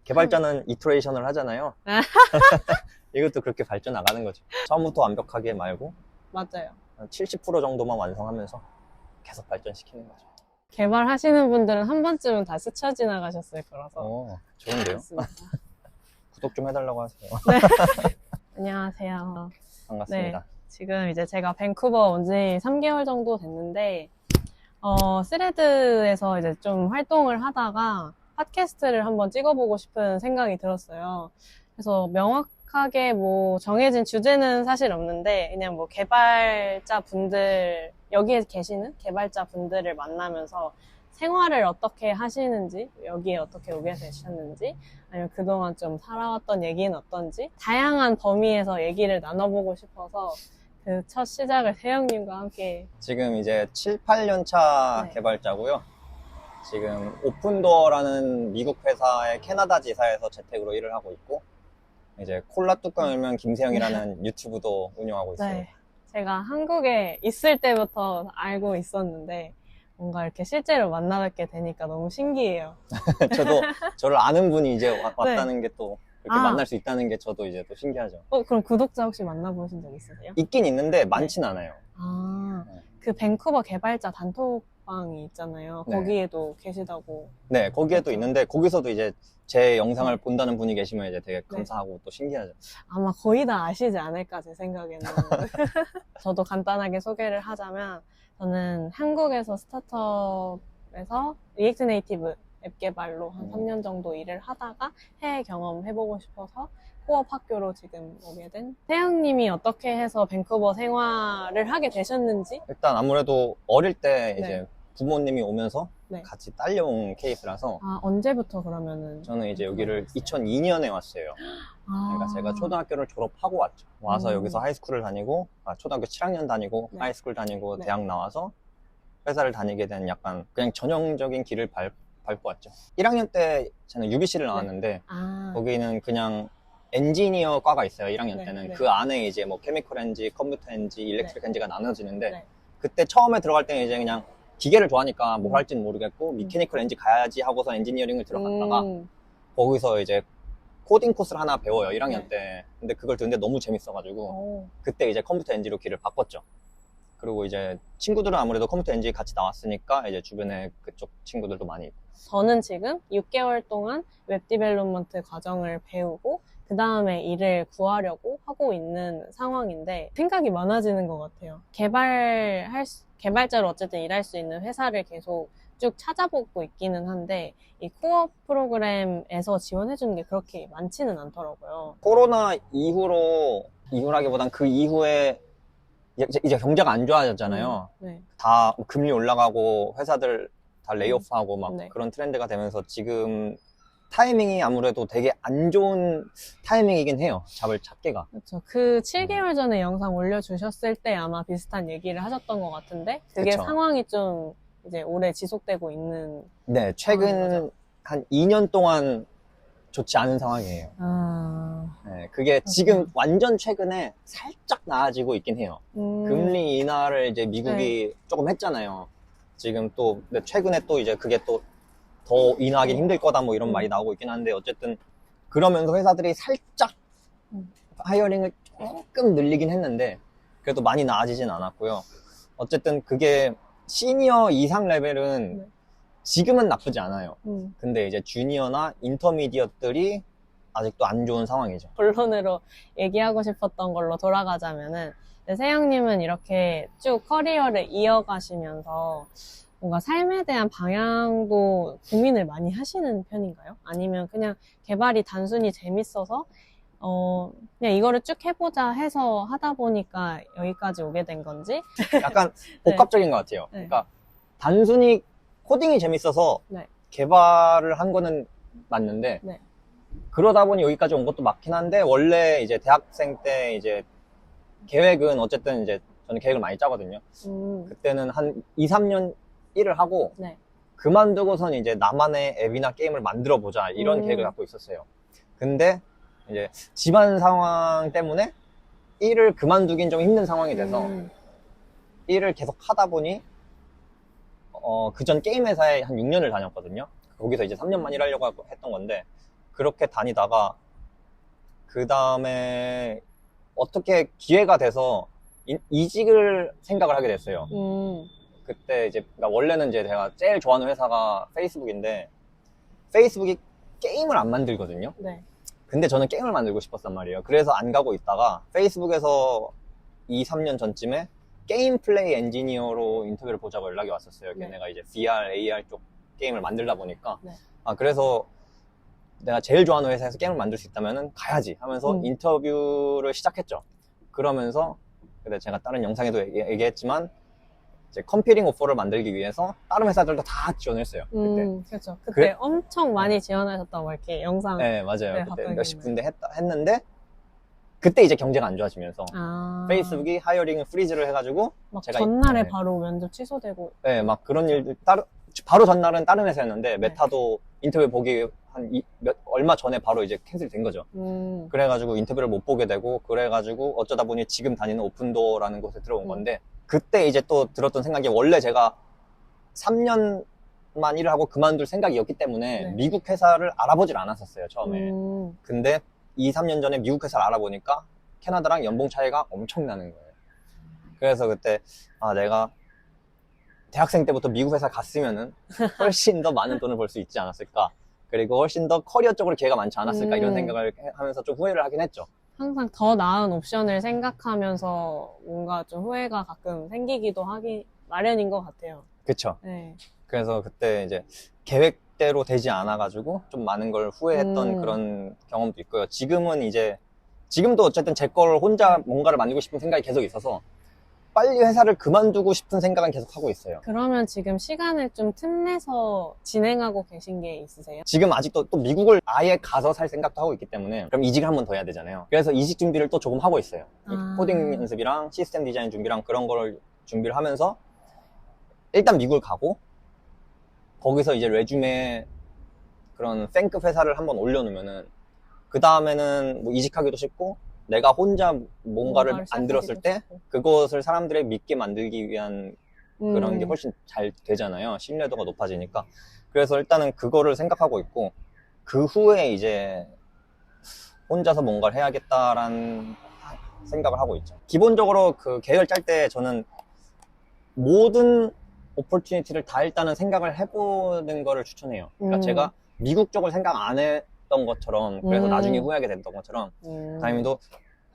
개발자는 이터레이션을 하잖아요. 이것도 그렇게 발전 나가는 거죠. 처음부터 완벽하게 말고 맞아요. 한 70% 정도만 완성하면서 계속 발전시키는 거죠. 개발하시는 분들은 한 번쯤은 다 스쳐 지나가셨을 거라서. 좋은데요? 좋습니다. 구독 좀 해달라고 하세요. 네. 안녕하세요. 반갑습니다. 네. 지금 이제 제가 밴쿠버 온 지 3개월 정도 됐는데, 스레드에서 이제 좀 활동을 하다가 팟캐스트를 한번 찍어보고 싶은 생각이 들었어요. 그래서 명확하게 뭐 정해진 주제는 사실 없는데, 그냥 뭐 개발자 분들, 여기에 계시는 개발자 분들을 만나면서 생활을 어떻게 하시는지, 여기에 어떻게 오게 되셨는지, 아니면 그동안 좀 살아왔던 얘기는 어떤지, 다양한 범위에서 얘기를 나눠보고 싶어서 그 첫 시작을 세영님과 함께. 지금 이제 7, 8년 차 네. 개발자고요. 지금 오픈도어라는 미국 회사의 캐나다 지사에서 재택으로 일을 하고 있고, 이제 콜라 뚜껑 열면 김세영이라는 유튜브도 운영하고 있습니다. 네. 제가 한국에 있을 때부터 알고 있었는데, 뭔가 이렇게 실제로 만나뵙게 되니까 너무 신기해요. 저도 저를 아는 분이 이제 왔다는 게 또 그렇게 아. 만날 수 있다는 게 저도 이제 또 신기하죠. 그럼 구독자 혹시 만나보신 적 있으세요? 있긴 있는데 많진 않아요. 아, 네. 그 밴쿠버 개발자 단톡방이 있잖아요. 네. 거기에도 계시다고. 네, 거기에도 그렇죠. 있는데 거기서도 이제 제 영상을 네. 본다는 분이 계시면 이제 되게 감사하고 또 신기하죠. 아마 거의 다 아시지 않을까, 제 생각에는. 저도 간단하게 소개를 하자면, 저는 한국에서 스타트업에서 리액트 네이티브 앱 개발로 한 3년 정도 일을 하다가 해외 경험 해보고 싶어서 코업 학교로 지금 오게 된 세영님이 어떻게 해서 밴쿠버 생활을 하게 되셨는지. 일단 아무래도 어릴 때 네. 이제 부모님이 오면서 네. 같이 딸려온 케이스라서 아, 언제부터 그러면은? 저는 이제 여기를 2002년에 왔어요. 그러니까 제가 초등학교를 졸업하고 왔죠. 와서 여기서 하이스쿨을 다니고, 초등학교 7학년 다니고, 네. 하이스쿨 다니고, 네. 대학 나와서 회사를 다니게 된 약간 그냥 전형적인 길을 밟고 왔죠. 1학년 때 저는 UBC를 나왔는데, 아, 거기는 그냥 엔지니어 과가 있어요, 1학년 네, 때는. 네. 그 안에 이제 뭐 케미컬 엔지, 컴퓨터 엔지, 일렉트릭 네. 엔지가 나눠지는데, 네. 그때 처음에 들어갈 때는 이제 그냥 기계를 좋아하니까 뭘 할지는 모르겠고, 미케니컬 엔지 가야지 하고서 엔지니어링을 들어갔다가, 거기서 이제 코딩 코스를 하나 배워요, 1학년 네. 때. 근데 그걸 듣는데 너무 재밌어가지고, 오. 그때 이제 컴퓨터 엔지로 길을 바꿨죠. 그리고 이제 친구들은 아무래도 컴퓨터 엔지 같이 나왔으니까, 이제 주변에 그쪽 친구들도 많이 있고. 저는 지금 6개월 동안 웹 디벨롭먼트 과정을 배우고 그 다음에 일을 구하려고 하고 있는 상황인데 생각이 많아지는 것 같아요. 개발자로 어쨌든 일할 수 있는 회사를 계속 쭉 찾아보고 있기는 한데 이 코어 프로그램에서 지원해주는 게 그렇게 많지는 않더라고요. 코로나 이후라기보단 그 이후에 이제 경제가 안 좋아졌잖아요. 네. 다 금리 올라가고 회사들 다 레이오프하고 막 네. 그런 트렌드가 되면서 지금 타이밍이 아무래도 되게 안 좋은 타이밍이긴 해요. 잡을 찾기가. 그렇죠. 그 7개월 전에 영상 올려주셨을 때 아마 비슷한 얘기를 하셨던 것 같은데 그게 그쵸. 상황이 좀 이제 오래 지속되고 있는. 네, 최근 한 2년 동안 좋지 않은 상황이에요. 네, 그게 지금 완전 최근에 살짝 나아지고 있긴 해요. 금리 인하를 이제 미국이 조금 했잖아요. 지금 또, 근데 최근에 또 이제 그게 또 더 인하하기 힘들 거다 뭐 이런 말이 나오고 있긴 한데, 어쨌든 그러면서 회사들이 살짝 하이어링을 조금 늘리긴 했는데, 그래도 많이 나아지진 않았고요. 어쨌든 그게 시니어 이상 레벨은 지금은 나쁘지 않아요. 근데 이제 주니어나 인터미디엇들이 아직도 안 좋은 상황이죠. 본론으로 얘기하고 싶었던 걸로 돌아가자면은 세영님은 이렇게 쭉 커리어를 이어가시면서 뭔가 삶에 대한 방향도 고민을 많이 하시는 편인가요? 아니면 그냥 개발이 단순히 재밌어서 그냥 이거를 쭉 해보자 해서 하다 보니까 여기까지 오게 된 건지? 약간 복합적인 것 같아요. 네. 그러니까 단순히 코딩이 재밌어서 네. 개발을 한 거는 맞는데, 네. 그러다 보니 여기까지 온 것도 맞긴 한데, 원래 이제 대학생 때 이제 계획은 어쨌든 이제 저는 계획을 많이 짜거든요. 그때는 한 2, 3년 일을 하고 네. 그만두고선 이제 나만의 앱이나 게임을 만들어 보자 이런 계획을 갖고 있었어요. 근데 이제 집안 상황 때문에 일을 그만두긴 좀 힘든 상황이 돼서 일을 계속 하다 보니 그전 게임 회사에 한 6년을 다녔거든요. 거기서 이제 3년만 일하려고 했던 건데, 그렇게 다니다가 그 다음에 어떻게 기회가 돼서 이직을 생각을 하게 됐어요. 그때 이제 그러니까 원래는 이제 제가 제일 좋아하는 회사가 페이스북인데 페이스북이 게임을 안 만들거든요. 네. 근데 저는 게임을 만들고 싶었단 말이에요. 그래서 안 가고 있다가 페이스북에서 2, 3년 전쯤에 게임 플레이 엔지니어로 인터뷰를 보자고 연락이 왔었어요. 네. 걔네가 이제 VR, AR 쪽 게임을 만들다 보니까 네. 그래서 내가 제일 좋아하는 회사에서 게임을 만들 수 있다면 가야지 하면서 인터뷰를 시작했죠. 그러면서 근데 제가 다른 영상에도 얘기했지만 이제 컴퓨팅 오퍼를 만들기 위해서 다른 회사들도 다 지원했어요. 그때. 그렇죠. 그때 엄청 많이 지원하셨다고 이렇게 영상. 네, 맞아요. 네, 그때 몇십 군데 했는데 그때 이제 경제가 안 좋아지면서 페이스북이 하이어링을 프리즈를 해가지고 막 제가 전날에 바로 면접 취소되고. 네, 막 그런 일들 바로 전날은 다른 회사였는데 메타도 인터뷰 보기 얼마 전에 바로 이제 캔슬이 된 거죠. 그래가지고 인터뷰를 못 보게 되고 그래가지고 어쩌다 보니 지금 다니는 오픈도어라는 곳에 들어온 건데 그때 이제 또 들었던 생각이 원래 제가 3년만 일을 하고 그만둘 생각이었기 때문에 미국 회사를 알아보질 않았었어요, 처음에. 근데 2, 3년 전에 미국 회사를 알아보니까 캐나다랑 연봉 차이가 엄청나는 거예요. 그래서 그때 내가 대학생 때부터 미국 회사 갔으면은 훨씬 더 많은 돈을 벌 수 있지 않았을까, 그리고 훨씬 더 커리어 쪽으로 기회가 많지 않았을까 이런 생각을 하면서 좀 후회를 하긴 했죠. 항상 더 나은 옵션을 생각하면서 뭔가 좀 후회가 가끔 생기기도 하기 마련인 것 같아요. 그쵸. 네. 그래서 그때 이제 계획대로 되지 않아가지고 좀 많은 걸 후회했던 그런 경험도 있고요. 지금도 어쨌든 제 걸 혼자 뭔가를 만들고 싶은 생각이 계속 있어서 빨리 회사를 그만두고 싶은 생각은 계속 하고 있어요. 그러면 지금 시간을 좀 틈내서 진행하고 계신 게 있으세요? 지금 아직도 또 미국을 아예 가서 살 생각도 하고 있기 때문에 그럼 이직을 한 번 더 해야 되잖아요. 그래서 이직 준비를 또 조금 하고 있어요. 코딩 연습이랑 시스템 디자인 준비랑 그런 걸 준비를 하면서 일단 미국을 가고 거기서 이제 레주메에 그런 팬급 회사를 한번 올려놓으면은 그 다음에는 뭐 이직하기도 쉽고 내가 혼자 뭔가를 만들었을 때 그것을 사람들이 믿게 만들기 위한 그런 게 훨씬 잘 되잖아요. 신뢰도가 높아지니까. 그래서 일단은 그거를 생각하고 있고 그 후에 이제 혼자서 뭔가를 해야겠다라는 생각을 하고 있죠. 기본적으로 그 계획을 짤 때 저는 모든 오퍼튜니티를 다 일단은 생각을 해보는 거를 추천해요. 그러니까 제가 미국 쪽을 생각 안 했던 것처럼 그래서 나중에 후회하게 됐던 것처럼 다임도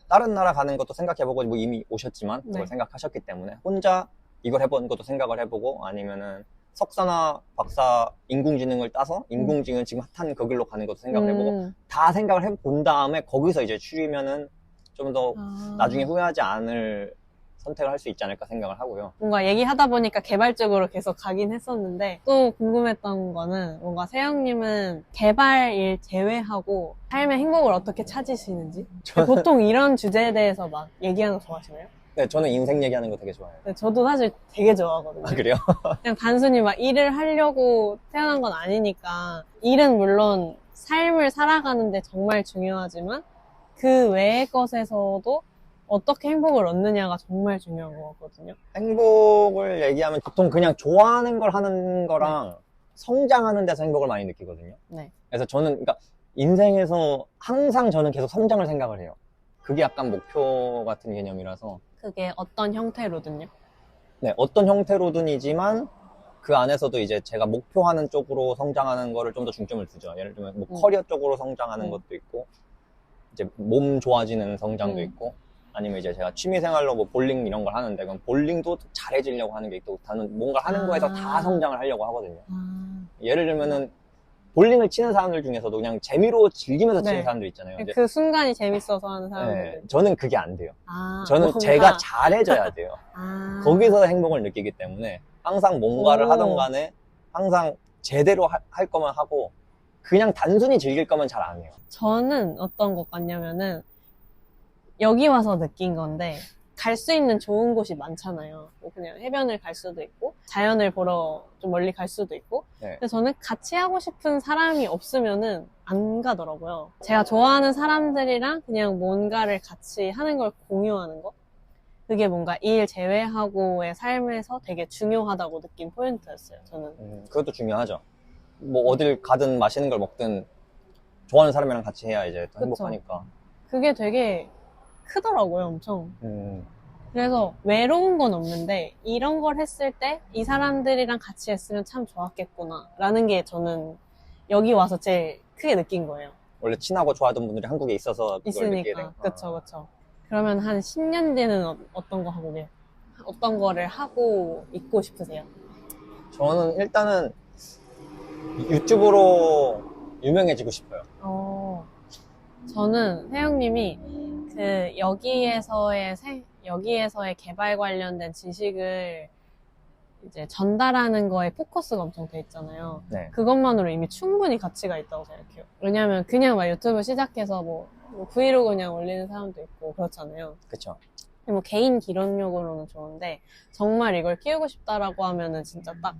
다른 나라 가는 것도 생각해보고 뭐 이미 오셨지만 그걸 생각하셨기 때문에 혼자 이걸 해보는 것도 생각을 해보고 아니면은 석사나 박사 인공지능을 따서 인공지능 지금 핫한 그 길로 가는 것도 생각을 해보고 다 생각을 해본 다음에 거기서 이제 추리면은 좀 더 나중에 후회하지 않을 선택을 할 수 있지 않을까 생각을 하고요. 뭔가 얘기하다 보니까 개발적으로 계속 가긴 했었는데 또 궁금했던 거는 뭔가 세영님은 개발 일 제외하고 삶의 행복을 어떻게 찾으시는지 보통 이런 주제에 대해서 막 얘기하는 거 좋아하시나요? 네, 저는 인생 얘기하는 거 되게 좋아해요. 네, 저도 사실 되게 좋아하거든요. 그래요? 그냥 단순히 막 일을 하려고 태어난 건 아니니까 일은 물론 삶을 살아가는데 정말 중요하지만 그 외의 것에서도 어떻게 행복을 얻느냐가 정말 중요한 것 같거든요. 행복을 얘기하면 보통 그냥 좋아하는 걸 하는 거랑 성장하는 데서 행복을 많이 느끼거든요. 그래서 저는 그러니까 인생에서 항상 저는 계속 성장을 생각을 해요. 그게 약간 목표 같은 개념이라서. 그게 어떤 형태로든요? 네, 어떤 형태로든이지만 그 안에서도 이제 제가 목표하는 쪽으로 성장하는 거를 좀 더 중점을 두죠. 예를 들면 뭐 커리어 쪽으로 성장하는 것도 있고 이제 몸 좋아지는 성장도 있고 아니면 이제 제가 취미생활로 뭐 볼링 이런 걸 하는데 그럼 볼링도 잘해지려고 하는 게 있고 다는 뭔가 하는 거에서 다 성장을 하려고 하거든요. 예를 들면은 볼링을 치는 사람들 중에서도 그냥 재미로 즐기면서 치는 사람들 있잖아요. 그 순간이 재밌어서 하는 사람들. 네, 저는 그게 안 돼요. 저는 뭔가... 제가 잘해져야 돼요. 거기서 행복을 느끼기 때문에 항상 뭔가를 하던 간에 항상 제대로 할 거만 하고 그냥 단순히 즐길 거면 잘 안 해요. 저는 어떤 것 같냐면은 여기 와서 느낀 건데 갈 수 있는 좋은 곳이 많잖아요. 뭐 그냥 해변을 갈 수도 있고 자연을 보러 좀 멀리 갈 수도 있고 근데 저는 같이 하고 싶은 사람이 없으면은 안 가더라고요. 제가 좋아하는 사람들이랑 그냥 뭔가를 같이 하는 걸 공유하는 거 그게 뭔가 일 제외하고의 삶에서 되게 중요하다고 느낀 포인트였어요. 저는 그것도 중요하죠. 뭐 어딜 가든 맛있는 걸 먹든 좋아하는 사람이랑 같이 해야 이제 또 그쵸. 행복하니까. 그게 되게 크더라고요, 엄청. 그래서 외로운 건 없는데 이런 걸 했을 때 이 사람들이랑 같이 했으면 참 좋았겠구나 라는 게 저는 여기 와서 제일 크게 느낀 거예요. 원래 친하고 좋아하던 분들이 한국에 있어서 그걸 느끼게 된 있으니까. 그쵸. 그러면 한 10년 뒤에는 어떤 거 하고 계세요? 어떤 거를 하고 있고 싶으세요? 저는 일단은 유튜브로 유명해지고 싶어요. 저는 세영님이 그 여기에서의 개발 관련된 지식을 이제 전달하는 거에 포커스가 엄청 돼 있잖아요. 네. 그것만으로 이미 충분히 가치가 있다고 생각해요. 왜냐면 그냥 막 유튜브 시작해서 뭐 브이로그 그냥 올리는 사람도 있고 그렇잖아요. 그쵸. 뭐 개인 기록용으로는 좋은데 정말 이걸 키우고 싶다라고 하면은 진짜 딱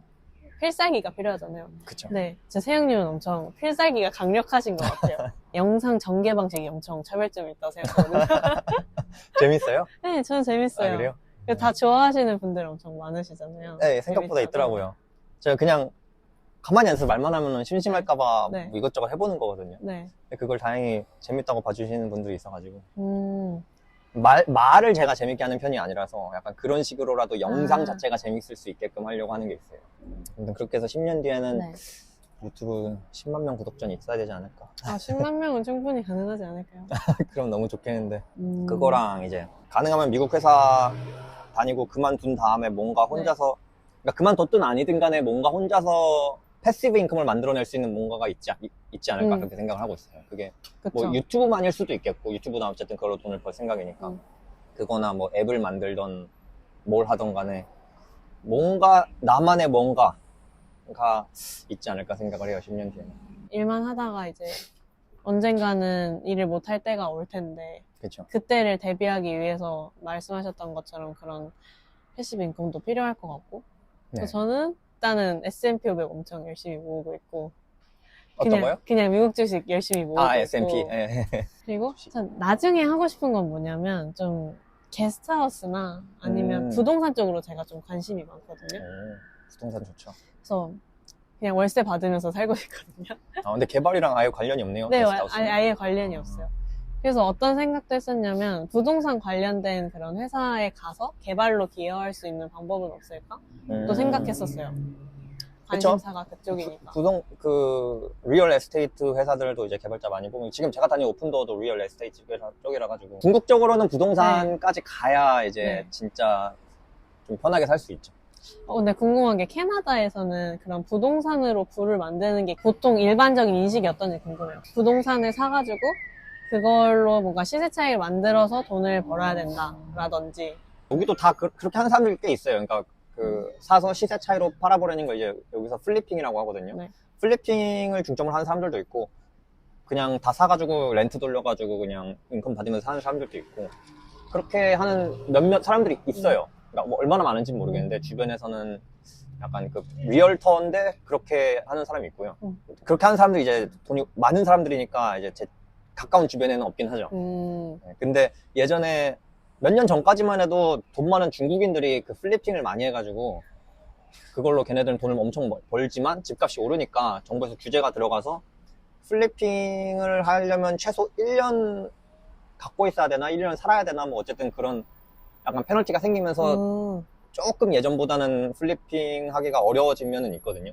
필살기가 필요하잖아요. 그쵸. 네, 제 세영님은 엄청 필살기가 강력하신 것 같아요. 영상 전개 방식이 엄청 차별점이 있다고 생각하거든요. 재밌어요? 네, 저는 재밌어요. 아, 그래요? 다 좋아하시는 분들 엄청 많으시잖아요. 네, 생각보다 재밌다고. 있더라고요. 제가 그냥 가만히 앉아서 말만 하면 심심할까봐 네. 뭐 이것저것 해보는 거거든요. 네. 근데 그걸 다행히 재밌다고 봐주시는 분들이 있어가지고. 음, 말을 제가 재밌게 하는 편이 아니라서 약간 그런 식으로라도 영상 아. 자체가 재밌을 수 있게끔 하려고 하는 게 있어요. 아무튼 그렇게 해서 10년 뒤에는 네. 유튜브 10만 명 구독자는 있어야 되지 않을까. 10만 명은 충분히 가능하지 않을까요? 그럼 너무 좋겠는데. 음. 그거랑 이제 가능하면 미국 회사 다니고 그만둔 다음에 뭔가 혼자서 그러니까 그만뒀든 아니든 간에 뭔가 혼자서 패시브 인컴을 만들어낼 수 있는 뭔가가 있지 않을까 그렇게 생각을 하고 있어요. 그게 그쵸. 뭐 유튜브만일 수도 있겠고 유튜브나 어쨌든 그걸로 돈을 벌 생각이니까 그거나 뭐 앱을 만들던 뭘 하던 간에 뭔가 나만의 뭔가가 있지 않을까 생각을 해요. 10년 뒤에는. 일만 하다가 이제 언젠가는 일을 못 할 때가 올 텐데 그렇죠. 그때를 대비하기 위해서 말씀하셨던 것처럼 그런 패시브 인컴도 필요할 것 같고 네. 그래서 저는 일단은 S&P 500 엄청 열심히 모으고 있고 어떤 거요? 그냥 미국 주식 열심히 모으고 아, 있고 S&P. 그리고 전 나중에 하고 싶은 건 뭐냐면 좀 게스트하우스나 아니면 부동산 쪽으로 제가 좀 관심이 많거든요. 부동산 좋죠. 그래서 그냥 월세 받으면서 살고 있거든요. 아, 근데 개발이랑 아예 관련이 없네요. 네, 게스트하우스는. 아예 관련이 없어요. 그래서 어떤 생각도 했었냐면 부동산 관련된 그런 회사에 가서 개발로 기여할 수 있는 방법은 없을까? 또 생각했었어요. 관심사가 그쪽이니까. 리얼 에스테이트 회사들도 이제 개발자 많이 보고, 지금 제가 다니는 오픈도어도 리얼 에스테이트 쪽이라 가지고, 궁극적으로는 부동산까지 가야 이제 네. 진짜 좀 편하게 살 수 있죠. 근데 궁금한 게 캐나다에서는 그런 부동산으로 부를 만드는 게 보통 일반적인 인식이 어떤지 궁금해요. 부동산을 사가지고 그걸로 뭔가 시세 차익을 만들어서 돈을 벌어야 된다라든지. 여기도 다 그렇게 하는 사람들이 꽤 있어요. 그러니까 사서 시세 차이로 팔아버리는 걸 이제 여기서 플리핑이라고 하거든요. 네. 플리핑을 중점으로 하는 사람들도 있고, 그냥 다 사가지고 렌트 돌려가지고 그냥 인컴 받으면서 사는 사람들도 있고, 그렇게 하는 몇몇 사람들이 있어요. 그러니까 뭐 얼마나 많은지는 모르겠는데 주변에서는 약간 리얼터인데 그렇게 하는 사람이 있고요. 그렇게 하는 사람들이 이제 돈이 많은 사람들이니까 이제 제 가까운 주변에는 없긴 하죠. 네, 근데 예전에 몇 년 전까지만 해도 돈 많은 중국인들이 플리핑을 많이 해가지고 그걸로 걔네들은 돈을 엄청 벌지만 집값이 오르니까 정부에서 규제가 들어가서 플리핑을 하려면 최소 1년 갖고 있어야 되나 1년 살아야 되나 뭐 어쨌든 그런 약간 페널티가 생기면서 조금 예전보다는 플리핑 하기가 어려워진 면은 있거든요.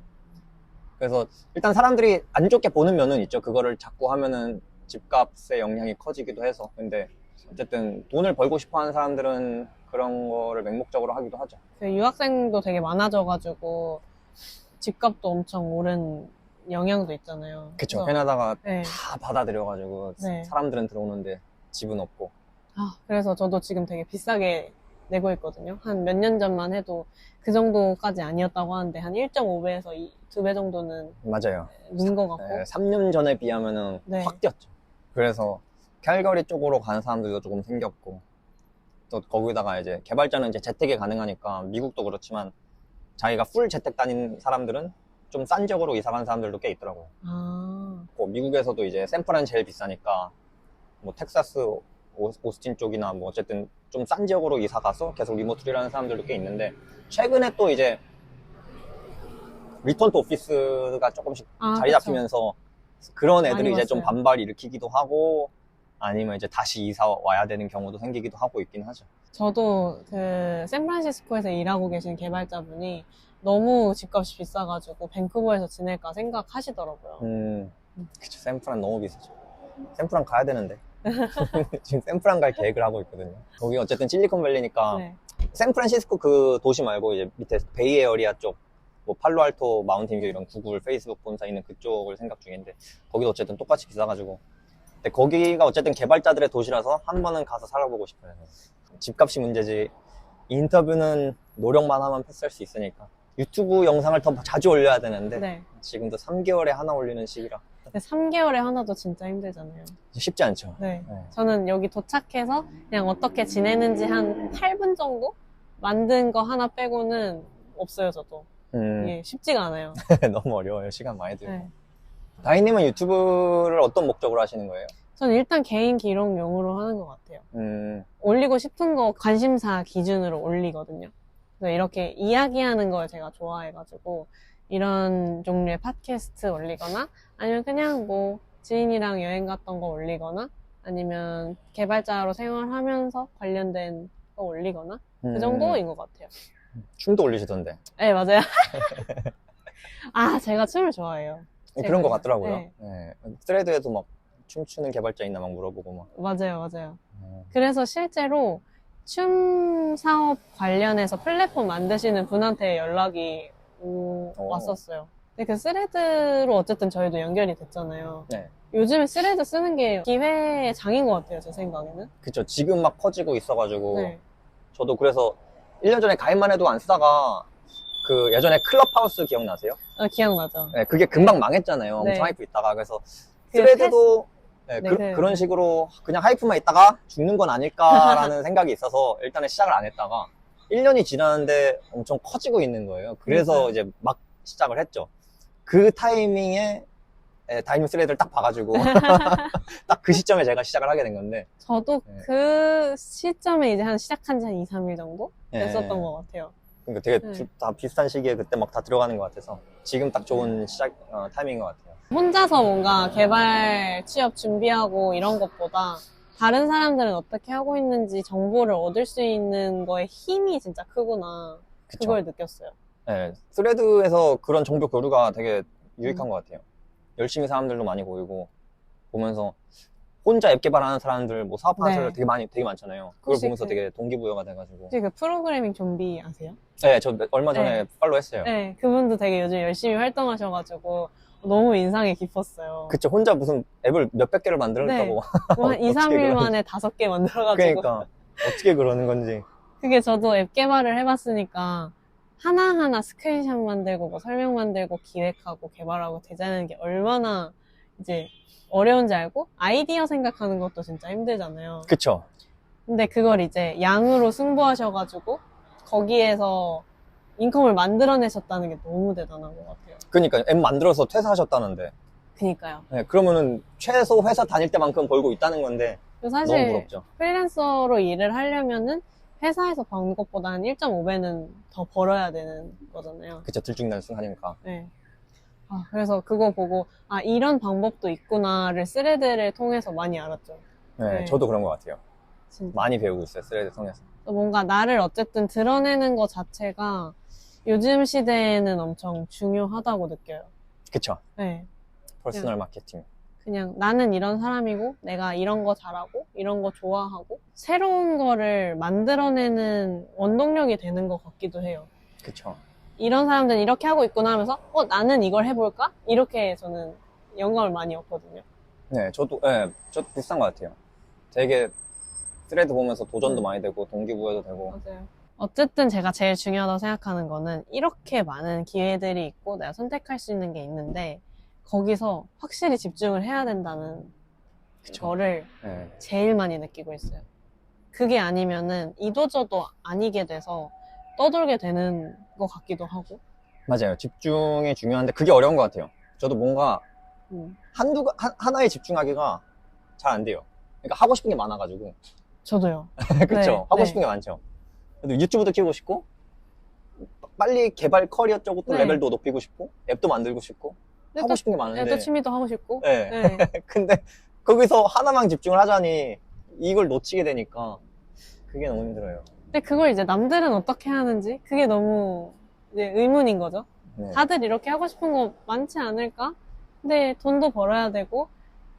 그래서 일단 사람들이 안 좋게 보는 면은 있죠. 그거를 자꾸 하면은 집값의 영향이 커지기도 해서. 근데 어쨌든 돈을 벌고 싶어 하는 사람들은 그런 거를 맹목적으로 하기도 하죠. 유학생도 되게 많아져가지고 집값도 엄청 오른 영향도 있잖아요. 그쵸. 캐나다가 네. 다 받아들여가지고 네. 사람들은 들어오는데 집은 없고. 그래서 저도 지금 되게 비싸게 내고 있거든요. 한 몇 년 전만 해도 그 정도까지 아니었다고 하는데 한 1.5배에서 2배 정도는 맞아요. 는 것 같고. 네, 3년 전에 비하면은 네. 확 뛰었죠. 그래서 캘거리 쪽으로 가는 사람들도 조금 생겼고, 또 거기다가 이제 개발자는 이제 재택이 가능하니까 미국도 그렇지만 자기가 풀 재택 다닌 사람들은 좀 싼 지역으로 이사 간 사람들도 꽤 있더라고요. 미국에서도 이제 샌프란 제일 비싸니까 뭐 텍사스, 오스틴 쪽이나 뭐 어쨌든 좀 싼 지역으로 이사 가서 계속 리모트를 하는 사람들도 꽤 있는데, 최근에 또 이제 리턴 투 오피스가 조금씩 자리 그쵸. 잡히면서 그런 애들이 많이 이제 좀 봤어요. 반발 일으키기도 하고 아니면 이제 다시 이사 와야 되는 경우도 생기기도 하고 있긴 하죠. 저도 그 샌프란시스코에서 일하고 계신 개발자분이 너무 집값이 비싸가지고 밴쿠버에서 지낼까 생각하시더라고요. 그쵸. 샌프란 너무 비싸죠. 샌프란 가야 되는데. 지금 샌프란 갈 계획을 하고 있거든요. 거기 어쨌든 실리콘밸리니까 네. 샌프란시스코 그 도시 말고 이제 밑에 베이에어리아 쪽, 뭐 팔로알토, 마운틴뷰 이런 구글, 페이스북 본사 있는 그쪽을 생각 중인데 거기도 어쨌든 똑같이 비싸가지고. 근데 거기가 어쨌든 개발자들의 도시라서 한 번은 가서 살아보고 싶어요. 집값이 문제지. 인터뷰는 노력만 하면 패스할 수 있으니까. 유튜브 영상을 더 자주 올려야 되는데 네. 지금도 3개월에 하나 올리는 시기라 근데 3개월에 하나도 진짜 힘들잖아요. 쉽지 않죠. 네. 네. 저는 여기 도착해서 그냥 어떻게 지내는지 한 8분 정도 만든 거 하나 빼고는 없어요, 저도. 이게 쉽지가 않아요. 너무 어려워요. 시간 많이 들고. 네. 다희님은 유튜브를 어떤 목적으로 하시는 거예요? 저는 일단 개인 기록용으로 하는 것 같아요. 올리고 싶은 거 관심사 기준으로 올리거든요. 그래서 이렇게 이야기하는 걸 제가 좋아해가지고 이런 종류의 팟캐스트 올리거나 아니면 그냥 뭐 지인이랑 여행 갔던 거 올리거나 아니면 개발자로 생활하면서 관련된 거 올리거나 그 정도인 것 같아요. 춤도 올리시던데. 네, 맞아요. 아, 제가 춤을 좋아해요. 그런 것 같더라고요. 네. 네. 스레드에도 막 춤추는 개발자 있나 막 물어보고 막. 맞아요. 그래서 실제로 춤 사업 관련해서 플랫폼 만드시는 분한테 연락이 왔었어요. 근데 그 스레드로 어쨌든 저희도 연결이 됐잖아요. 네. 요즘에 스레드 쓰는 게 기회의 장인 것 같아요, 제 생각에는. 그쵸. 지금 막 퍼지고 있어가지고. 네. 저도 그래서 1년 전에 가입만 해도 안 쓰다가 그 예전에 클럽하우스 기억나세요? 기억나죠. 네, 그게 금방 망했잖아요. 네. 엄청 하이프 있다가. 그래서 그 스레드도 네, 네, 그런 식으로 그냥 하이프만 있다가 죽는 건 아닐까라는 생각이 있어서 일단은 시작을 안 했다가 1년이 지났는데 엄청 커지고 있는 거예요. 그래서 그러니까요. 이제 막 시작을 했죠. 그 타이밍에 다이닝 스레드를 딱 봐가지고 딱 그 시점에 제가 시작을 하게 된 건데 저도 네. 그 시점에 이제 시작한 지 한 2, 3일 정도 네. 됐었던 것 같아요. 그러니까 되게 네. 다 비슷한 시기에 그때 막 다 들어가는 것 같아서 지금 딱 좋은 시작 타이밍인 것 같아요. 혼자서 뭔가 개발 취업 준비하고 이런 것보다 다른 사람들은 어떻게 하고 있는지 정보를 얻을 수 있는 거에 힘이 진짜 크구나. 그쵸? 그걸 느꼈어요. 네, 스레드에서 그런 정보 교류가 되게 유익한 것 같아요. 열심히 사람들도 많이 보이고 보면서 혼자 앱 개발하는 사람들 뭐 사업하는 네. 사람들 되게 많잖아요. 그걸 혹시 보면서 되게 동기부여가 돼가지고. 혹시 그 프로그래밍 좀비 아세요? 네, 저 얼마 전에 네. 팔로우 했어요. 네, 그분도 되게 요즘 열심히 활동하셔가지고 너무 인상이 깊었어요. 그쵸, 혼자 무슨 앱을 몇백 개를 만들었다고. 뭐 한 2, 3일 만에 5개 만들어가지고. 그러니까 어떻게 그러는 건지. 그게 저도 앱 개발을 해봤으니까 하나하나 스크린샷 만들고 뭐 설명 만들고 기획하고 개발하고 디자인하는 게 얼마나 이제 어려운지 알고 아이디어 생각하는 것도 진짜 힘들잖아요. 그쵸. 근데 그걸 이제 양으로 승부하셔가지고 거기에서 인컴을 만들어내셨다는 게 너무 대단한 것 같아요. 그러니까 앱 만들어서 퇴사하셨다는데. 그니까요. 네, 그러면은 최소 회사 다닐 때만큼 벌고 있다는 건데 그리고 너무 사실 부럽죠. 프리랜서로 일을 하려면은 회사에서 버는 것보다 한 1.5배는 더 벌어야 되는 거잖아요. 그쵸, 들쭉날쭉하니까. 네. 그래서 그거 보고 이런 방법도 있구나를 스레드를 통해서 많이 알았죠. 네, 네. 저도 그런 것 같아요. 진짜. 많이 배우고 있어요, 스레드 통해서. 뭔가 나를 어쨌든 드러내는 것 자체가 요즘 시대에는 엄청 중요하다고 느껴요. 그쵸. 네. 퍼스널 마케팅. 그냥 나는 이런 사람이고 내가 이런 거 잘하고 이런 거 좋아하고 새로운 거를 만들어내는 원동력이 되는 것 같기도 해요. 그쵸. 이런 사람들은 이렇게 하고 있구나 하면서 나는 이걸 해볼까? 이렇게 저는 영감을 많이 얻거든요. 네, 저도 비슷한 것 같아요. 되게 스레드 보면서 도전도 많이 되고 동기부여도 되고. 맞아요. 어쨌든 제가 제일 중요하다고 생각하는 거는 이렇게 많은 기회들이 있고 내가 선택할 수 있는 게 있는데 거기서 확실히 집중을 해야 된다는 그쵸. 거를 네. 제일 많이 느끼고 있어요. 그게 아니면은 이도저도 아니게 돼서 떠돌게 되는 것 같기도 하고. 맞아요. 집중이 중요한데 그게 어려운 것 같아요. 저도 뭔가 하나에 집중하기가 잘 안 돼요. 그러니까 하고 싶은 게 많아가지고. 저도요. 그쵸? 네, 하고 네. 싶은 게 많죠. 그래도 유튜브도 키우고 싶고 빨리 개발 커리어 쪽으로 또 네. 레벨도 높이고 싶고 앱도 만들고 싶고 하고 싶은 게 많은데. 또 취미도 하고 싶고. 네. 네. 근데 거기서 하나만 집중을 하자니 이걸 놓치게 되니까 그게 너무 힘들어요. 근데 그걸 이제 남들은 어떻게 하는지 그게 너무 이제 의문인 거죠. 네. 다들 이렇게 하고 싶은 거 많지 않을까? 근데 돈도 벌어야 되고